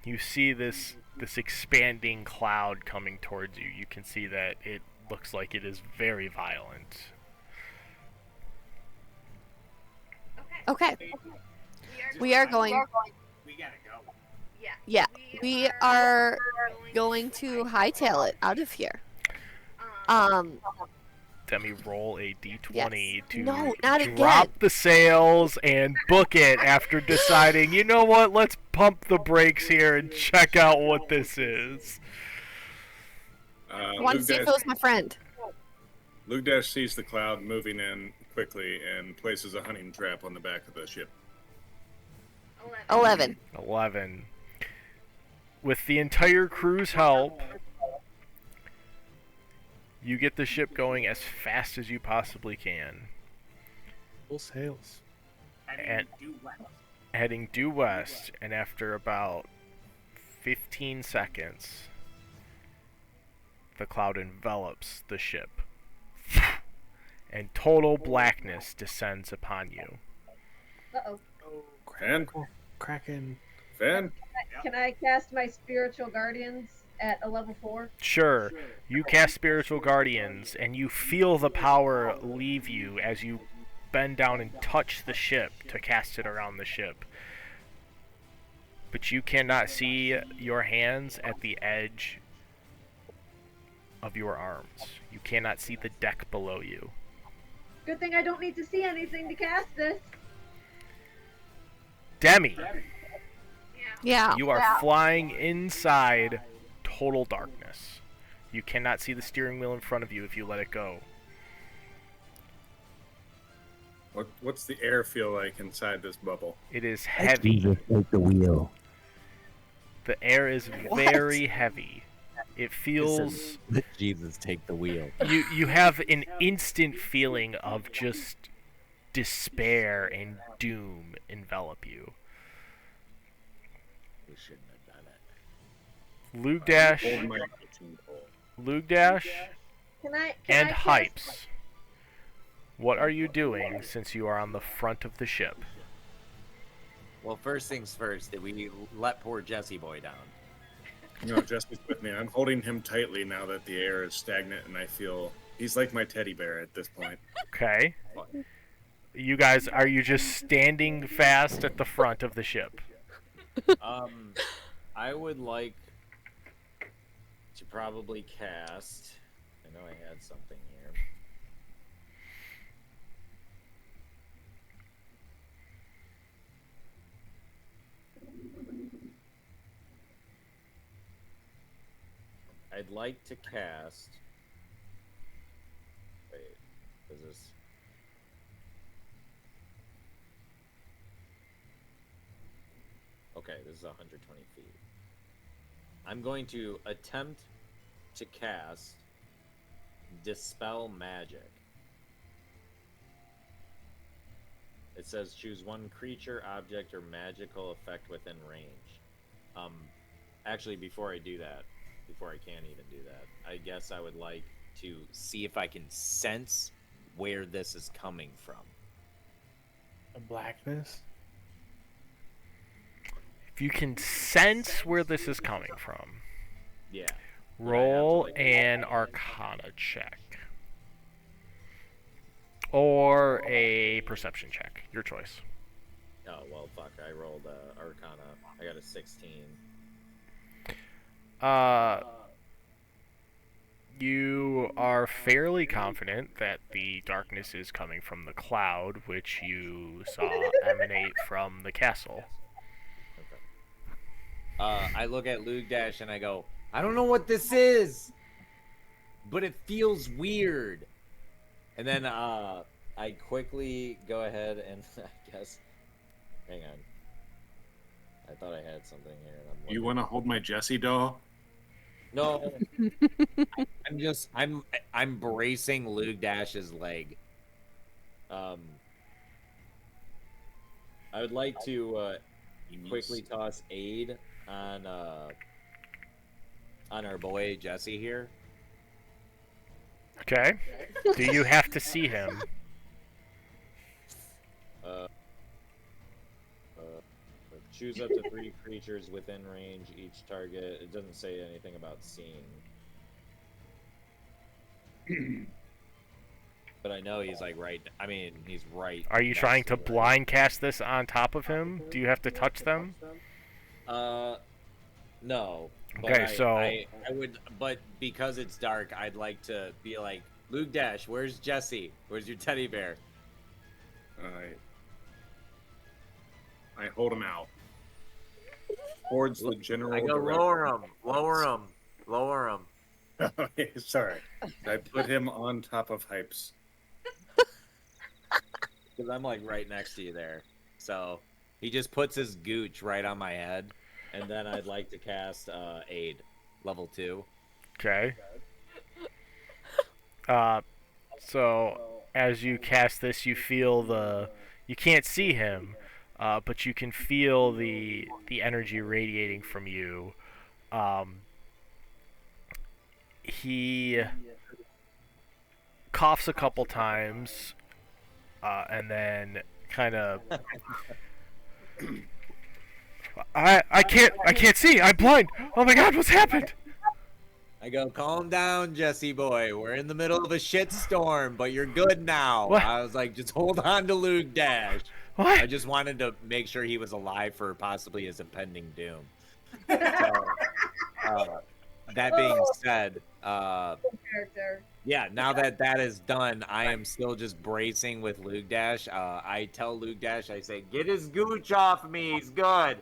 you see this expanding cloud coming towards you. You can see that it looks like it is very violent. Okay. We are going. We gotta go. Yeah, we are going to hightail it out of here. Demi, roll a d20 Yes. to No, not drop again. the sails and book it after deciding, you know what, let's pump the brakes here and check out what this is. I want to see if it was my friend. Luke Dash sees the cloud moving in quickly and places a hunting trap on the back of the ship. 11. 11. With the entire crew's help, you get the ship going as fast as you possibly can, Full sails. And- heading due west, and after about 15 seconds, the cloud envelops the ship, and total blackness descends upon you. Uh-oh. Fan? Kraken. Fan? Can I cast my spiritual guardians at a level 4? Sure, you cast Spiritual Guardians, and you feel the power leave you as you bend down and touch the ship to cast it around the ship. But you cannot see your hands at the edge of your arms. You cannot see the deck below you. Good thing I don't need to see anything to cast this. Demi, Yeah. you are flying inside total darkness. You cannot see the steering wheel in front of you if you let it go. What's the air feel like inside this bubble? It is heavy. take the wheel. The air is very heavy. It feels Let Jesus take the wheel. you have an instant feeling of just despair and doom envelop you. We shouldn't have done it. Lug Dash, Hold my kitchen pole. Lug Dash, Can I and cast- Hypes. What are you doing since you are on the front of the ship? Well, first things first, did we let poor Jesse boy down? No, Jesse's with me. I'm holding him tightly now that the air is stagnant and I feel he's like my teddy bear at this point. Okay. You guys, are you just standing fast at the front of the ship? I would like to probably cast. I know I had something here. I'd like to cast Is this? Okay, this is 120 feet. I'm going to attempt to cast Dispel Magic. It says choose one creature, object, or magical effect within range. Actually, before I do that, before I can even do that, I guess I would like to see if I can sense where this is coming from. The blackness. If you can sense where this is coming from, Yeah. roll an Arcana check. Or a Perception check. Your choice. Oh, well, fuck. I rolled Arcana. I got a 16. You are fairly confident that the darkness is coming from the cloud, which you saw emanate from the castle. I look at Lugdash and I go, I don't know what this is, but it feels weird. And then I quickly go ahead and I guess, hang on. I thought I had something here. And You want to hold my Jessie doll? No, I'm bracing Lugdash's leg. I would like to quickly toss aid on our boy Jesse here. Okay. Do you have to see him? Choose up to 3 creatures within range each target. It doesn't say anything about seeing. But I know he's like right. I mean, he's right. Are you trying to blind cast this on top of him? Do you have to touch them? No. Okay, so I would, but because it's dark, I'd like to be like, Lugdash, where's Jesse? Where's your teddy bear? I hold him out towards the general I go direction. lower him. Okay, sorry. I put him on top of Hypes. Because I'm like right next to you there. So he just puts his gooch right on my head, and then I'd like to cast aid, level 2. okay. So as you cast this, you feel you can't see him, but you can feel the energy radiating from you. He coughs a couple times, and then kind of. I can't see. I'm blind. Oh my God, what's happened? I go, calm down, Jesse boy. We're in the middle of a shitstorm, but you're good now. What? I was like, just hold on to Lugdash. What? I just wanted to make sure he was alive for possibly his impending doom. So, that being said, Character. yeah, now that that is done, I am still just bracing with Lugdash. I tell Lugdash, I say, get his gooch off me. He's good.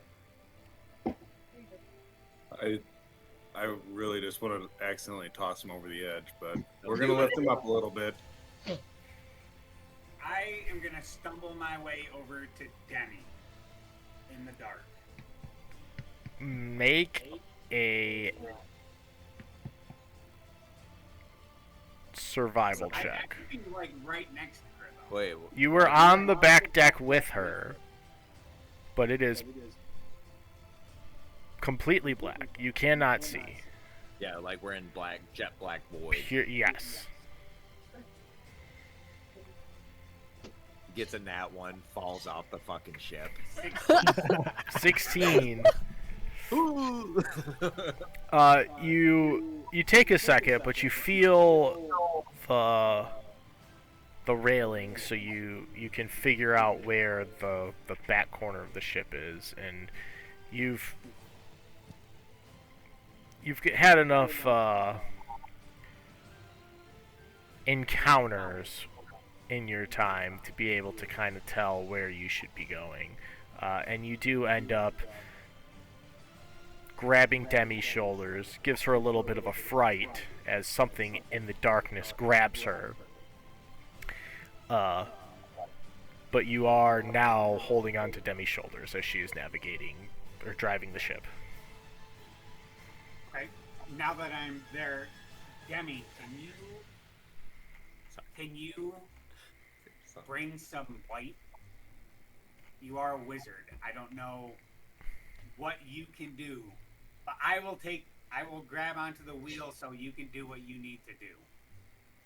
I really just want to accidentally toss him over the edge, but we're gonna lift him up a little bit. I am gonna stumble my way over to Demi in the dark. Make a survival I check. could be like right next to her though. Wait, You were on the back deck with her, but it is completely black. You cannot see. yeah, like we're in jet black void. Yes. Gets a nat 1, falls off the fucking ship. 16. You take a second, but you feel the railing, so you can figure out where the back corner of the ship is, and you've had enough encounters in your time to be able to kind of tell where you should be going, and you do end up grabbing Demi's shoulders. Gives her a little bit of a fright as something in the darkness grabs her, Uh, but you are now holding on to Demi's shoulders as she is navigating or driving the ship. Okay. Now that I'm there, Demi, can you bring some light? You are a wizard. I don't know what you can do, but I will grab onto the wheel so you can do what you need to do.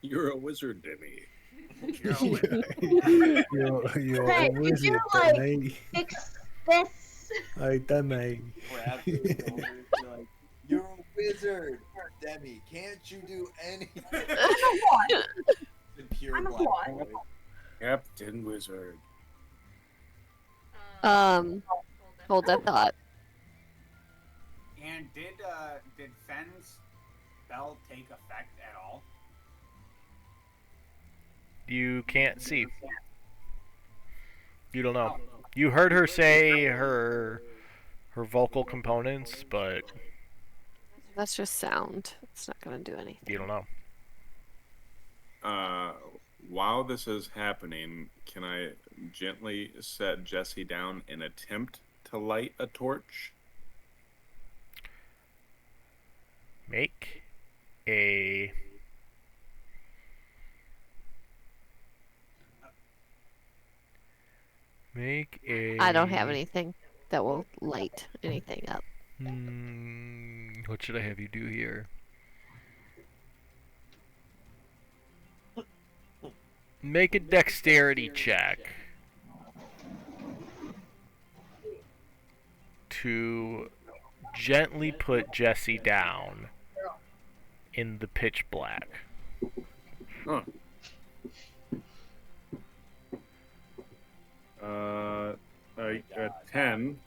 You're a wizard, Demi. You're a wizard. You're Hey, a could wizard, you, like, Demi. fix this? Hey, Demi. Grab your shoulders, you're like, you're a wizard, Demi. Can't you do anything? I'm a what? In pure I'm a black what? voice. Captain Wizard. Hold that thought. And did Fenn's spell take effect at all? You can't see. You don't know. You heard her say her vocal components, but That's just sound. It's not gonna do anything. you don't know. While this is happening, can I gently set Jesse down and attempt to light a torch? Make a I don't have anything that will light anything up. What should I have you do here? Make a dexterity check to gently put Jesse down in the pitch black. Huh. A 10,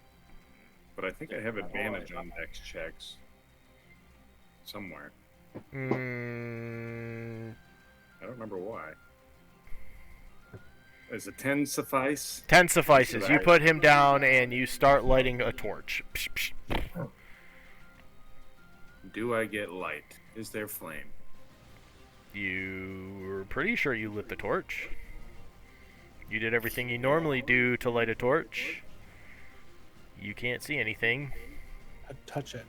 but I think I have advantage on dex checks somewhere. I don't remember why. Does a 10 suffice? 10 suffices. You put him down and you start lighting a torch. Psh, psh. Do I get light? Is there flame? You're pretty sure you lit the torch. You did everything you normally do to light a torch. You can't see anything. I'd touch it.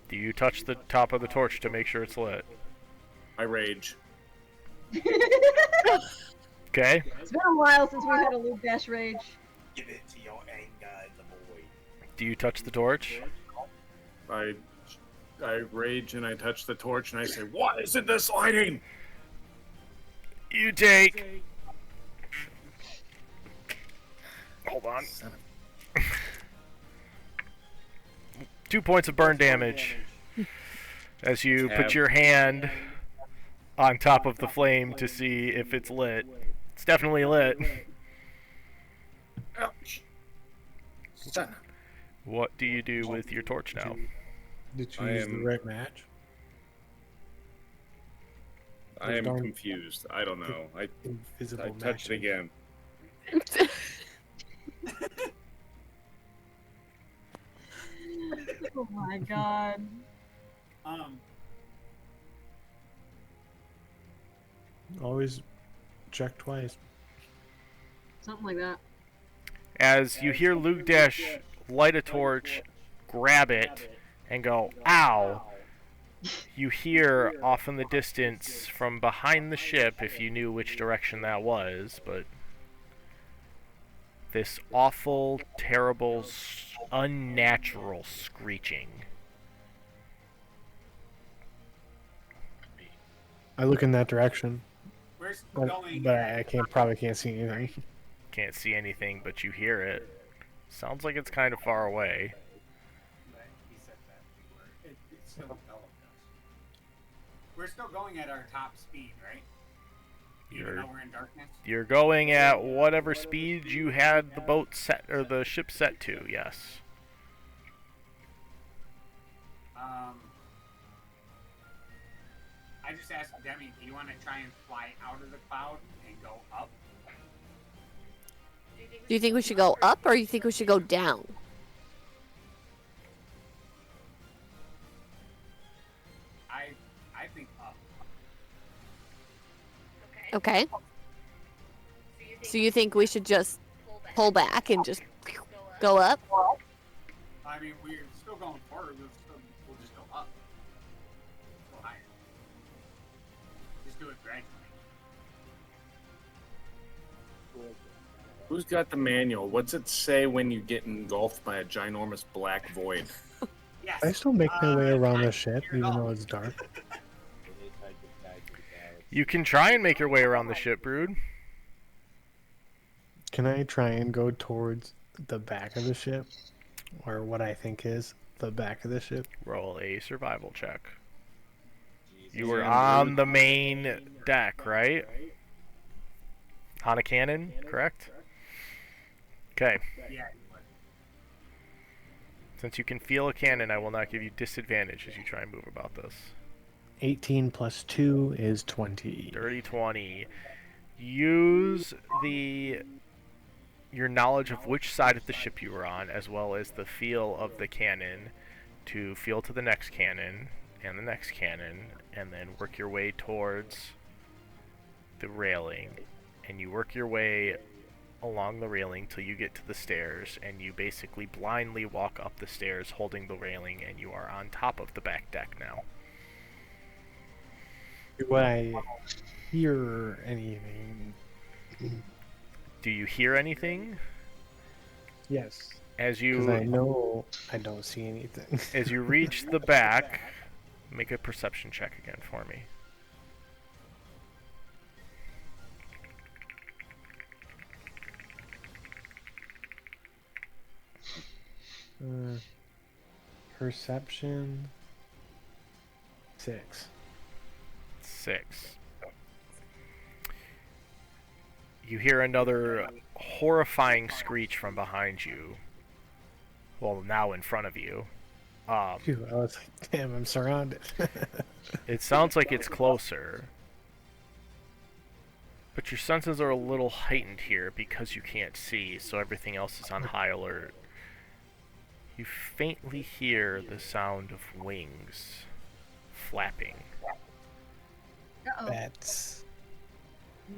Do you touch the top of the torch to make sure it's lit? I rage. Okay. It's been a while since we had a Luke Dash rage. Give it to your anger, the boy. Do you touch the torch? I rage and I touch the torch and I say, "What isn't this lighting?" You take... Hold on. 2 points of burn damage as you put your hand on top of the flame to see if it's lit. It's definitely lit. Ouch. Son. What do you do with your torch now? Did you I use the am- right match? I am Darn- confused. I don't know. I Invisible touched it matches. again. Oh my god. Always check twice. Something like that. As you hear Luke Dash light a torch, grab it, and go, "Ow!" You hear off in the distance from behind the ship, if you knew which direction that was, but this awful, terrible, unnatural screeching. I look in that direction, We're still but, going. I probably can't see anything. Can't see anything, but you hear it. Sounds like it's kind of far away. He said that it's still enveloped us. We're still going at our top speed, right? Even You're- though we're in darkness. You're going at whatever speed you had the boat set, or the ship set to, yes. I just asked Demi, do you want to try and fly out of the cloud and go up? Do you think we should go up or you think we should go down? I think up. Okay. So you think we should just pull back and just go up? I mean, we're still going forward. We'll just go up. Go higher. Just do it gradually. Who's got the manual? What's it say when you get engulfed by a ginormous black void? Yes. I still make my way around the ship, here it even all. though it's dark. You can try and make your way around the ship, Brood. Can I try and go towards the back of the ship? Or what I think is the back of the ship? Roll a survival check. Jesus. You were on the main deck, right? On a cannon, correct? Okay. Yeah. Since you can feel a cannon, I will not give you disadvantage as you try and move about this. 18 plus 2 is 20. Dirty 20. Use your knowledge of which side of the ship you were on, as well as the feel of the cannon, to feel to the next cannon, and the next cannon, and then work your way towards the railing. And you work your way along the railing till you get to the stairs, and you basically blindly walk up the stairs holding the railing, and you are on top of the back deck now. Do I hear anything? Do you hear anything? Yes. As Because I you know I don't see anything. as you reach the back, make a perception check again for me. Perception 6. 6. You hear another horrifying screech from behind you. Well, now in front of you. Phew, I was like, damn, I'm surrounded. It sounds like it's closer. But your senses are a little heightened here because you can't see, so everything else is on high alert. You faintly hear the sound of wings flapping. Uh-oh. That's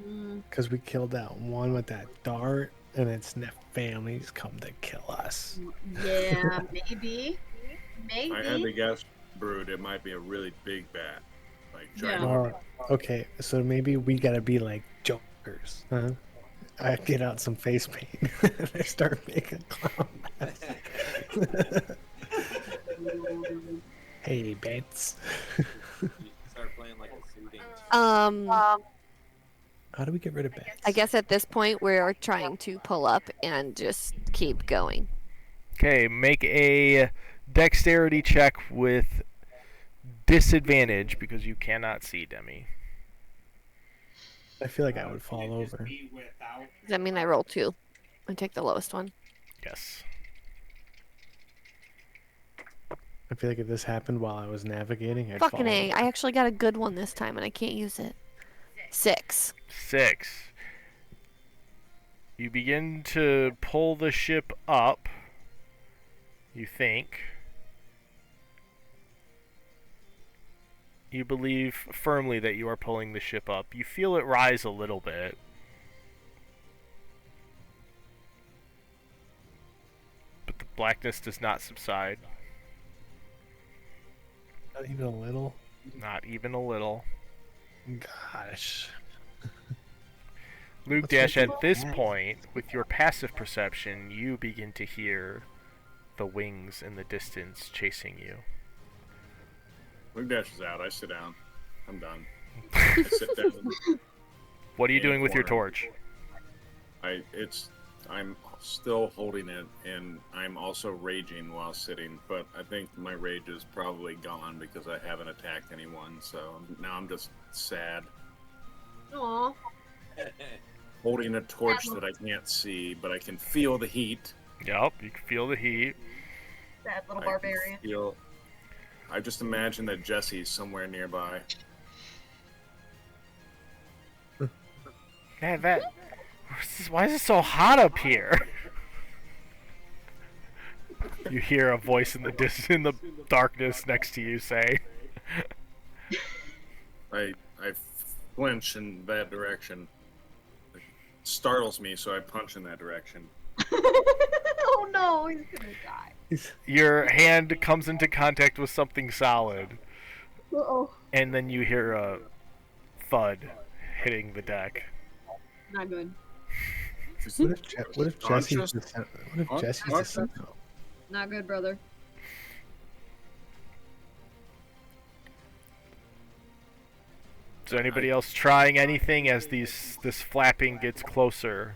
Mm, because we killed that one with that dart, and its family's come to kill us. yeah, maybe. I had to Maybe. guess, Brood, it might be a really big bat. Like Yeah. ginormous. Okay, so maybe we gotta be like jokers, huh? I get out some face paint and I start making clown masks. Hey, bats. Start playing like a soothing. How do we get rid of bats? I guess at this point we're trying to pull up and just keep going. Okay, make a dexterity check with disadvantage because you cannot see, Demi. I feel like I would fall Can it just over. be without- Does that mean I roll 2 and take the lowest one? Yes. I feel like if this happened while I was navigating, I'd Fucking fall A. over. I actually got a good one this time and I can't use it. 6. 6. You begin to pull the ship up, you think. You believe firmly that you are pulling the ship up. You feel it rise a little bit. But the blackness does not subside. Not even a little. Not even a little. Gosh. Luke What's Dash, with at the this bats? point, with your passive perception, you begin to hear the wings in the distance chasing you. Luke Dash is out. I sit down. I'm done. I sit down. What are you In a doing with your corner. torch? I'm still holding it, and I'm also raging while sitting. But I think my rage is probably gone because I haven't attacked anyone. So now I'm just sad, Aw. holding a torch that I can't see, but I can feel the heat. Yup, you can feel the heat. Sad little I can barbarian. feel. I just imagine that Jesse's somewhere nearby. Man, why is it so hot up here? You hear a voice in the darkness next to you say, I flinch in that direction. It startles me, so I punch in that direction. Oh no, he's gonna die. Your hand comes into contact with something solid, Uh-oh. and then you hear a thud hitting the deck. Not good. What if, what if Jesse's Conscious? the sen- what if Jesse's the Conscious? sentinel? Not good, brother. Is anybody else trying anything as this flapping gets closer?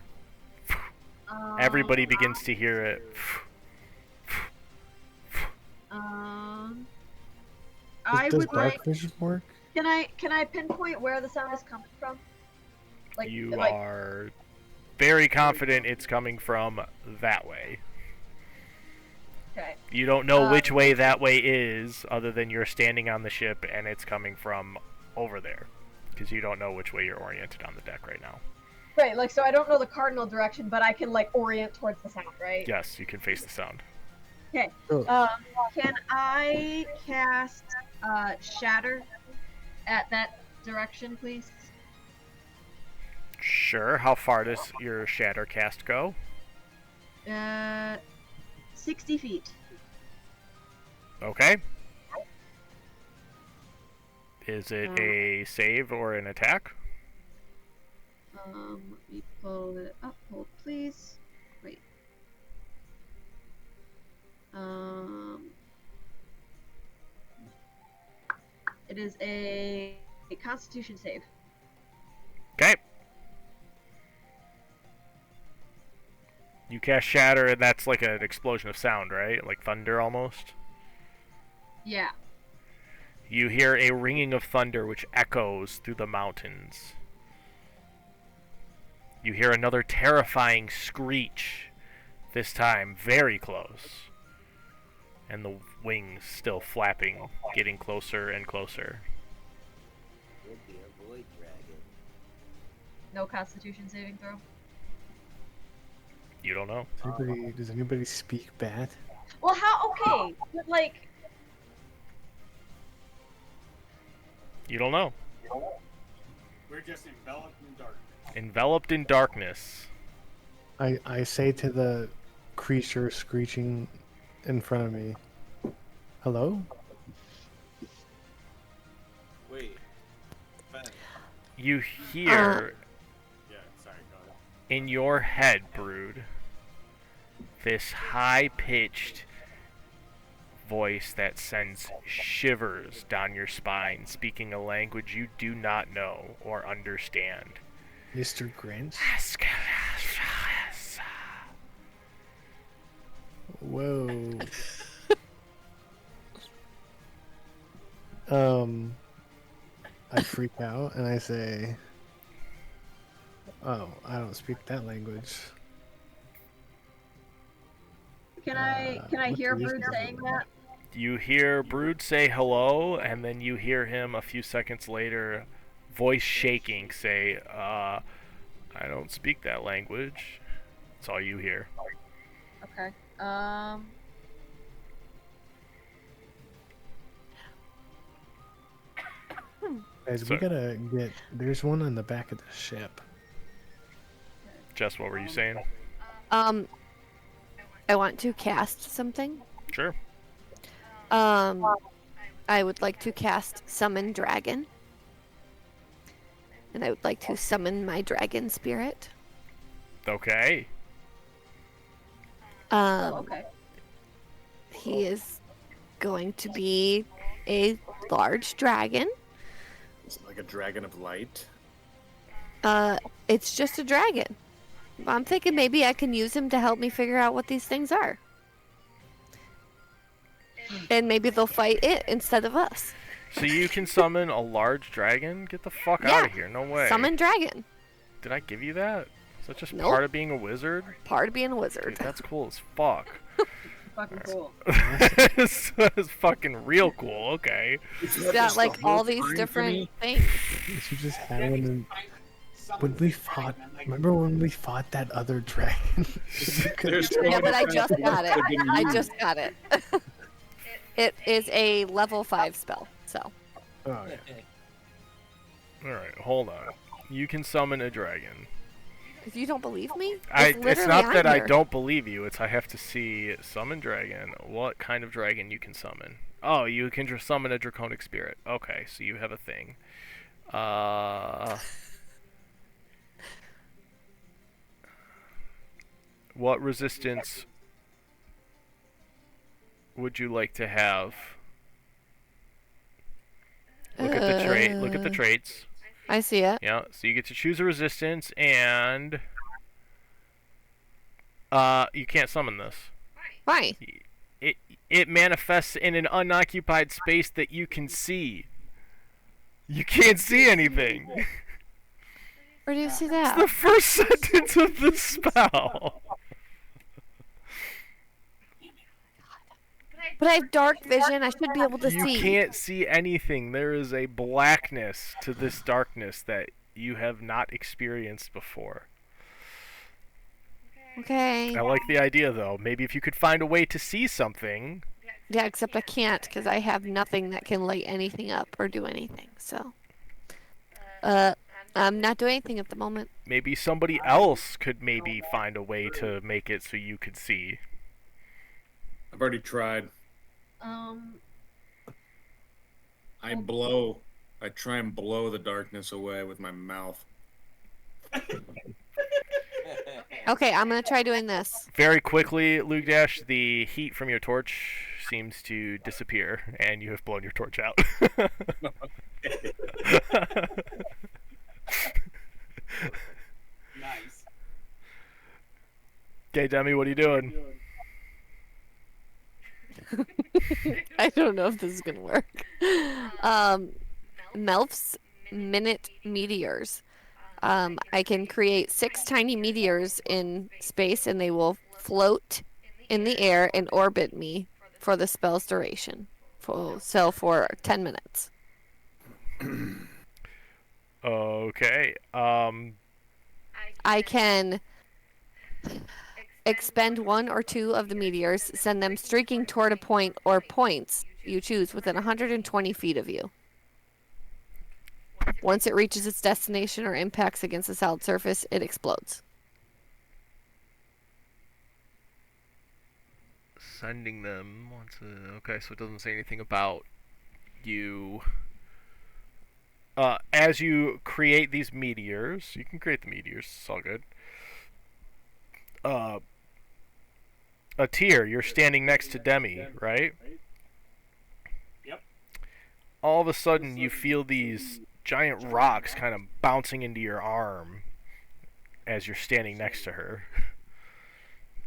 Everybody begins to hear it. I Does would like. dark vision work? Can I pinpoint where the sound is coming from? You are very confident it's coming from that way. Okay. You don't know which way that way is, other than you're standing on the ship and it's coming from over there. Because you don't know which way you're oriented on the deck right now. Right, like, so I don't know the cardinal direction, but I can, like, orient towards the sound, right? Yes, you can face the sound. Okay. Oh. Can I cast Shatter at that direction, please? Sure. How far does your shatter cast go? 60 feet. Okay. Is it a save or an attack? Let me pull it up. Hold, please. Wait. It is a Constitution save. Okay. You cast shatter, and that's like an explosion of sound, right? Like thunder almost? Yeah. You hear a ringing of thunder which echoes through the mountains. You hear another terrifying screech, this time very close. And the wings still flapping, getting closer and closer. Would be a void dragon. No Constitution saving throw. You don't know. Does anybody speak bat? Well, how? Okay, but like, You don't know. We're just enveloped in darkness. Enveloped in darkness. I say to the creature screeching in front of me, hello? Wait. Ben. You hear Yeah, sorry, go ahead. in your head, Brood, this high-pitched voice that sends shivers down your spine, speaking a language you do not know or understand. Mr. Grinch? Whoa. I freak out and I say, oh, I don't speak that language. can I what hear do you Brood think? saying that? You hear Brood say hello, and then you hear him a few seconds later, voice shaking, say, I don't speak that language. That's all you hear. Okay. Guys, So- we gotta get. There's one on the back of the ship. Jess, what were you saying? I want to cast something. Sure. I would like to cast Summon Dragon. And I would like to summon my dragon spirit. Okay. Okay. He is going to be a large dragon. Is it like a dragon of light? It's just a dragon. I'm thinking maybe I can use him to help me figure out what these things are. And maybe they'll fight it instead of us. So you can summon a large dragon? Get the fuck Yeah. out of here. No way. Summon dragon. Did I give you that? Is that just Nope. part of being a wizard? Part of being a Dude, wizard. that's cool as fuck. Fucking cool. That's fucking real cool. Okay. It's got like all these different things. We should just have one in. When we fought, remember when we fought that other dragon? Yeah, but I just got it. I just got it. It is a level 5 spell, so. Oh, yeah. Alright, hold on. You can summon a dragon. If you don't believe me, It's literally not on that I here. don't believe you, it's I have to see summon dragon, what kind of dragon you can summon. Oh, you can just summon a draconic spirit. Okay, so you have a thing. What resistance would you like to have? Look at the trait. Look at the traits. I see it. Yeah, so you get to choose a resistance, and you can't summon this. Why? It manifests in an unoccupied space that you can see. You can't see anything. Where do you see It's that? the first sentence of the spell. But I have dark vision. I should be able to You see. can't see anything. There is a blackness to this darkness that you have not experienced before. Okay. I like the idea, though. Maybe if you could find a way to see something. Yeah, except I can't because I have nothing that can light anything up or do anything. So, I'm not doing anything at the moment. Maybe somebody else could maybe find a way to make it so you could see. I've already tried. I try and blow the darkness away with my mouth. Okay, I'm gonna try doing this. Very quickly, Lugdash, the heat from your torch seems to disappear, and you have blown your torch out. Nice. Okay, Demi, what are you doing? I don't know if this is gonna work. Melf's minute meteors. I can create 6 tiny meteors in space, and they will float in the air and orbit me for the spell's duration. For 10 minutes. Okay. I can expend 1 or 2 of the meteors, send them streaking toward a point or points you choose within 120 feet of you. Once it reaches its destination or impacts against a solid surface, it explodes. Sending them once. Okay, so it doesn't say anything about you. As you create these meteors, you can create the meteors. It's all good. A tier. You're standing next to Demi, right? Yep. All of a sudden, you feel these giant rocks kind of bouncing into your arm as you're standing next to her.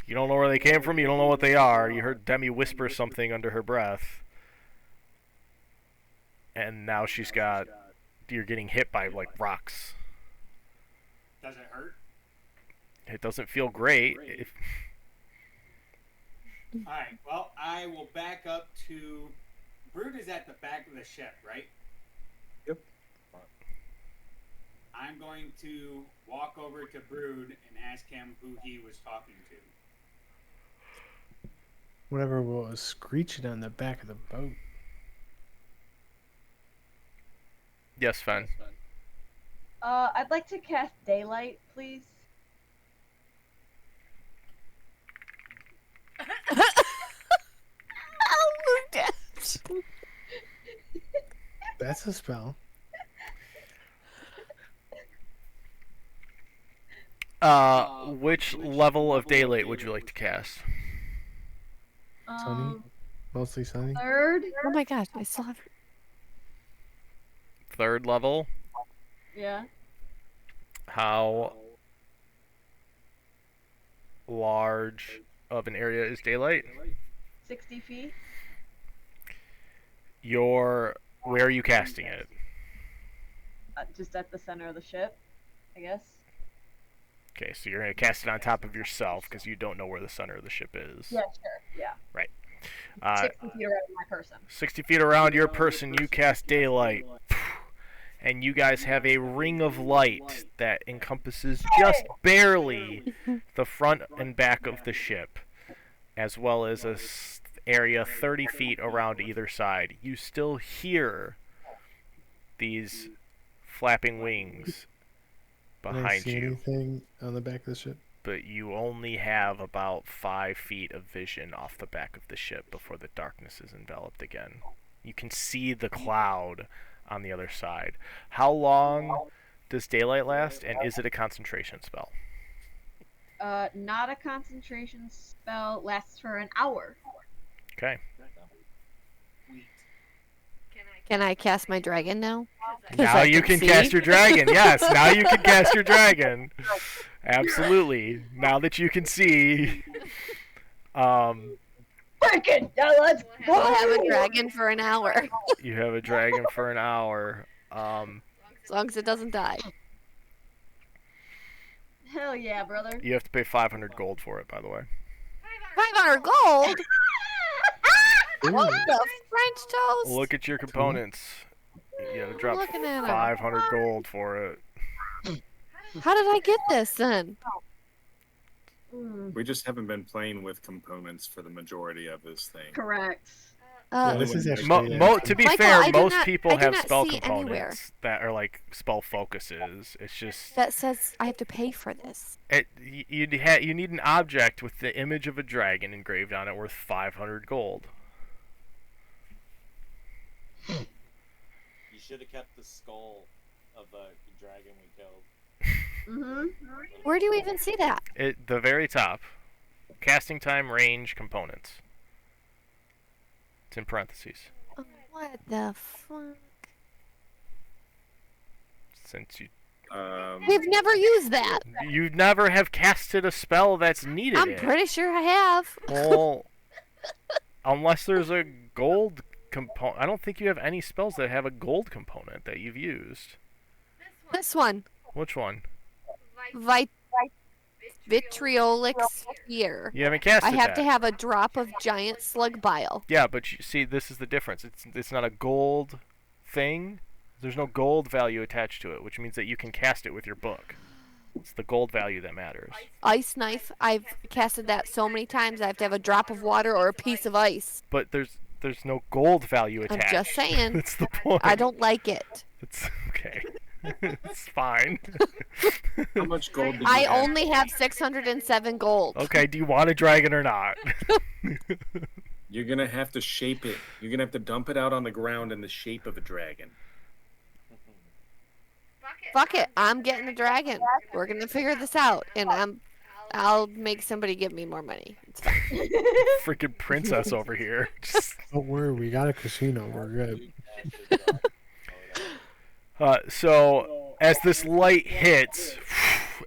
You don't know where they came from. You don't know what they are. You heard Demi whisper something under her breath, and now she's got. You're getting hit by like rocks. Does it hurt? It doesn't feel great. Alright, well, I will back up to. Brood is at the back of the ship, right? Yep. I'm going to walk over to Brood and ask him who he was talking to. Whatever was screeching on the back of the boat. Yes, Fen. I'd like to cast daylight, please. That's a spell. Which level of daylight would you like to cast? Sunny? Mostly sunny? Third? Oh my gosh, I still have. Third level. Yeah. How large of an area is daylight? 60 feet. Where are you casting it? Just at the center of the ship, I guess. Okay, so you're going to cast it on top of yourself because you don't know where the center of the ship is. Yeah, sure. Yeah. Right. 60 feet around my person. 60 feet around your person, you cast daylight. And you guys have a ring of light that encompasses just barely the front and back of the ship, as well as a area 30 feet around either side. You still hear these flapping wings Can I behind see you, anything on the back of the ship? but you only have about 5 feet of vision off the back of the ship before the darkness is enveloped again. You can see the cloud on the other side. How long does daylight last, and is it a concentration spell? Not a concentration spell. Lasts for an hour. Okay. Can I cast my dragon now? 'Cause Now I you can see. cast your dragon. Yes, now you can cast your dragon. Absolutely. Now that you can see. Freaking let's go! We'll have a dragon for an hour. You have a dragon for an hour. As long as it doesn't die. Hell yeah, brother. You have to pay 500 gold for it, by the way. 500 gold? Ooh. What the French toast? Look at your components. You gotta drop looking at 'em. 500 gold for it. How did I get this then? We just haven't been playing with components for the majority of this thing. Correct. Yeah, this is actually. To be Michael, fair, I do most not- people I do have not spell see components anywhere. that are like spell focuses. It's just That says I have to pay for this. you need an object with the image of a dragon engraved on it worth 500 gold. You should have kept the skull of the dragon we killed. Where do you even see that? At the very top, casting time, range, components. It's in parentheses. Oh, what the fuck? Since We've never used that. you never have casted a spell that's needed. I'm pretty sure I have. Well, unless there's a gold component, I don't think you have any spells that have a gold component that you've used. This one. Which one? Vitriolic Sphere. You haven't casted I have that. to have a drop of giant slug bile. Yeah, but you see, this is the difference. It's not a gold thing. There's no gold value attached to it, which means that you can cast it with your book. It's the gold value that matters. Ice knife. I've casted that so many times. I have to have a drop of water or a piece of ice. But there's no gold value I'm attached. just saying. That's the point. I don't like it. It's okay. It's fine. How much gold did you I have? only have 607 gold. Okay, do you want a dragon or not? You're gonna have to shape it. You're gonna have to dump it out on the ground in the shape of a dragon. Fuck it. I'm getting a dragon. We're gonna figure this out, and I'll make somebody give me more money. It's fine. Freaking princess over here. Just, Don't worry, we got a casino. We're good. so as this light hits,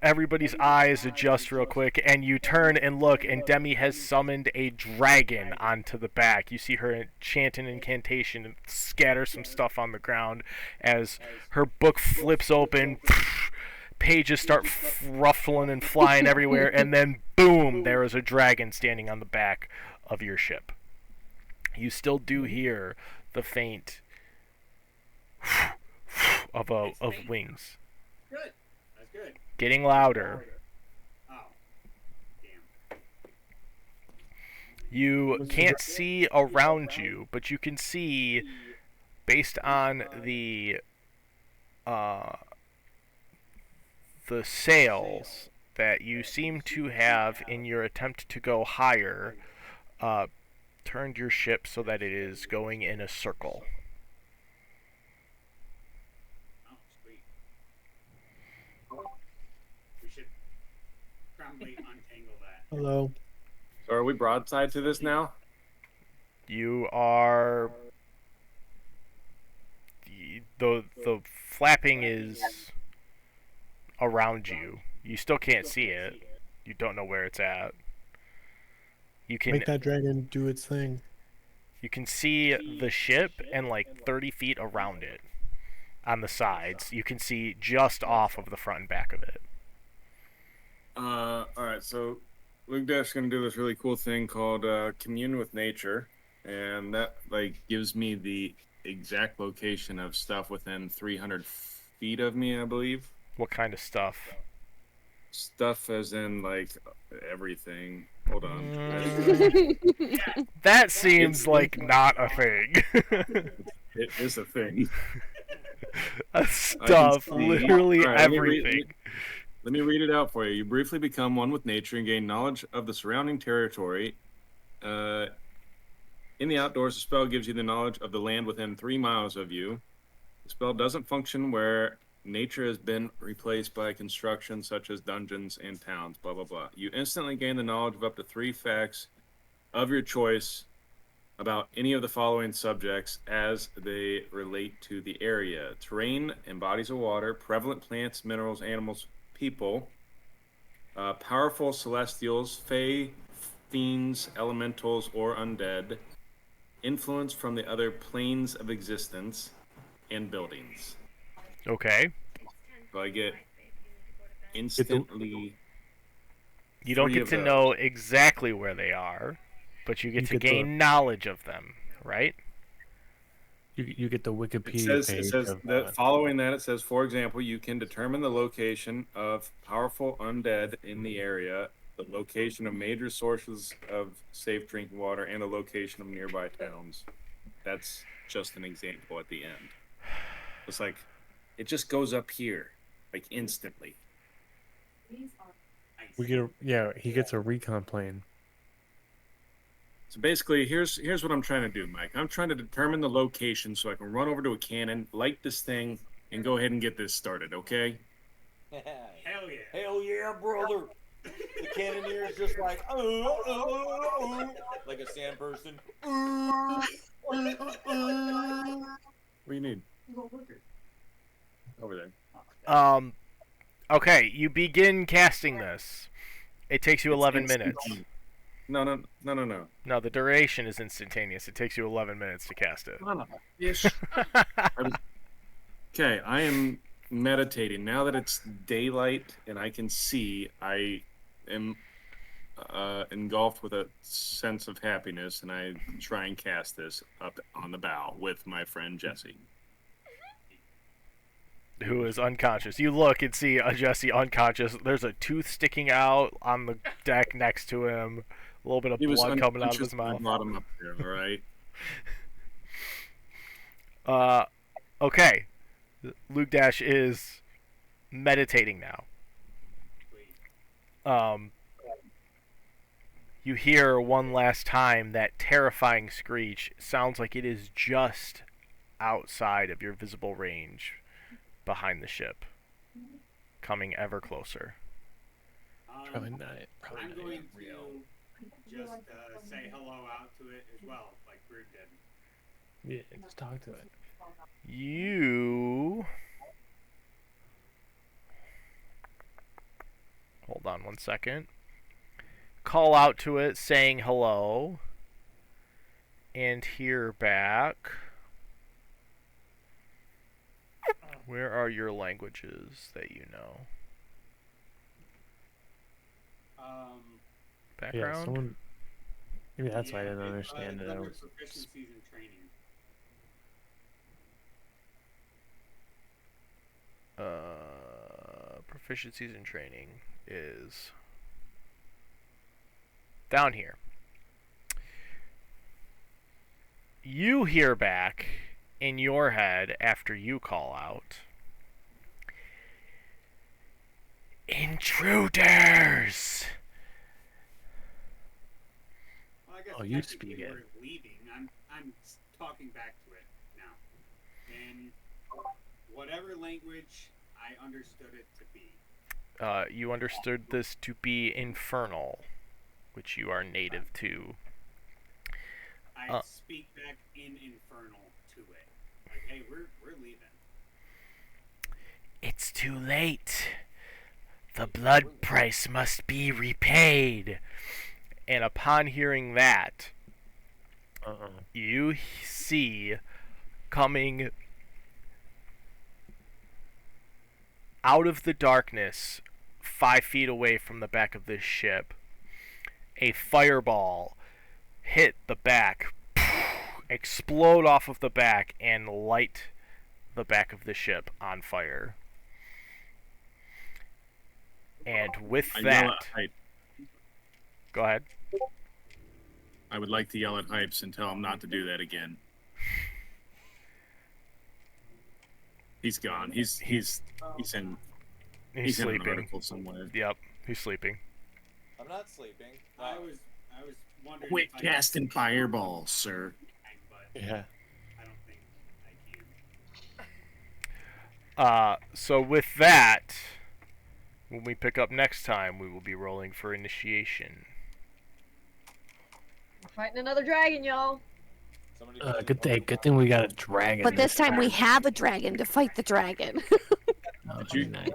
everybody's eyes adjust real quick, and you turn and look, and Demi has summoned a dragon onto the back. You see her chant an incantation and scatter some stuff on the ground as her book flips open. Pages start ruffling and flying everywhere, and then boom, there is a dragon standing on the back of your ship. You still do hear the faint of wings. Good. That's good. Getting louder. Oh. Damn. You can't see around you, but you can see, based on the sails that you seem to have in your attempt to go higher, turned your ship so that it is going in a circle. Oh, sweet. We should probably untangle that. Hello. So are we broadside to this now? You are... The flapping is around you. You still can't see it. You don't know where it's at. You can Make that dragon do its thing. you can see the ship and like 30 feet around it on the sides. You can see just off of the front and back of it. Alright, so Luke Dash gonna do this really cool thing called Commune with Nature, and that like gives me the exact location of stuff within 300 feet of me, I believe. What kind of stuff? Stuff as in like everything. Hold on. That seems like not a thing. It is a thing. Stuff, see. literally All right, everything. Let me read it out for you. You briefly become one with nature and gain knowledge of the surrounding territory. In the outdoors, the spell gives you the knowledge of the land within 3 miles of you. The spell doesn't function where nature has been replaced by construction such as dungeons and towns, blah, blah, blah. You instantly gain the knowledge of up to 3 facts of your choice about any of the following subjects as they relate to the area: terrain and bodies of water, prevalent plants, minerals, animals, people, powerful celestials, fae, fiends, elementals, or undead, influence from the other planes of existence, and buildings. Okay. So I get instantly. You don't 3 get of to those. know exactly where they are, but you get to gain knowledge of them, right? You get the It Wikipedia says page of that following that, it says, for example, you can determine the location of powerful undead in the area, the location of major sources of safe drinking water, and the location of nearby towns. That's just an example at the end. It's like, it just goes up here, like instantly. he gets a recon plane. So basically, here's what I'm trying to do, Mike. I'm trying to determine the location so I can run over to a cannon, light this thing, and go ahead and get this started, okay? Hell yeah. Hell yeah, brother. The cannoneer is just like, like a sand person. What do you need? Over there. Okay, you begin casting this. It takes you 11 minutes. No. No, the duration is instantaneous. It takes you 11 minutes to cast it. Yes. Okay, I am meditating. Now that it's daylight and I can see, I am engulfed with a sense of happiness, and I try and cast this up on the bow with my friend Jesse. Who is unconscious. You look and see Jesse unconscious. There's a tooth sticking out on the deck next to him. A little bit of blood coming out of his mouth. Bottom up there, all right? Okay. Luke Dash is meditating now. You hear one last time that terrifying screech. Sounds like it is just outside of your visible range, behind the ship, coming ever closer. Probably not. I'm going to just say hello out to it as well, like Groot did. Yeah, just talk to it. You... Hold on one second. Call out to it saying hello, and hear back. Where are your languages that you know? Background? Yeah, someone... Maybe that's why I didn't understand it. Under proficiencies and training. Proficiencies and training is down here. You hear back in your head after you call out, "Intruders!" Well, I guess you speak technically it. we're leaving. I'm talking back to it now. In whatever language I understood it to be. You understood this to be infernal, which you are native to. I speak back in infernal to it. Like, hey, we're leaving. It's too late. The blood price must be repaid. And upon hearing that, you see coming out of the darkness 5 feet away from the back of this ship, a fireball hit the back, explode off of the back, and light the back of the ship on fire. And with that... Go ahead. I would like to yell at Hypes and tell him not to do that again. He's gone. He's in He's in an sleeping. article somewhere. Yep, he's sleeping. I'm not sleeping. I was wondering. Quit if I casting fireballs, sir. but Yeah. I don't think I can. So with that, when we pick up next time, we will be rolling for initiation. We're fighting another dragon, y'all. Good thing we got a dragon. But this time we have a dragon to fight the dragon. Oh, you- nice.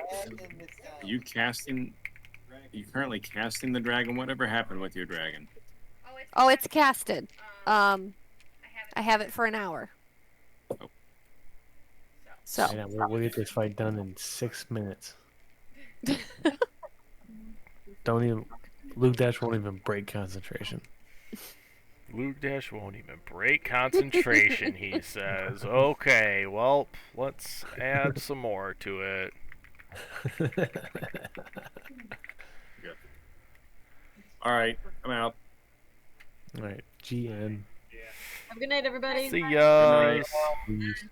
Are you casting? Are you currently casting the dragon? Whatever happened with your dragon? Oh, it's casted. I have it for an hour. So Yeah, we'll get this fight done in 6 minutes. Don't even. Luke Dash won't even break concentration. Luke Dash won't even break concentration, he says. Okay, well, let's add some more to it. All right, I'm out. All right, GN. Have a good night, everybody. See ya. Peace.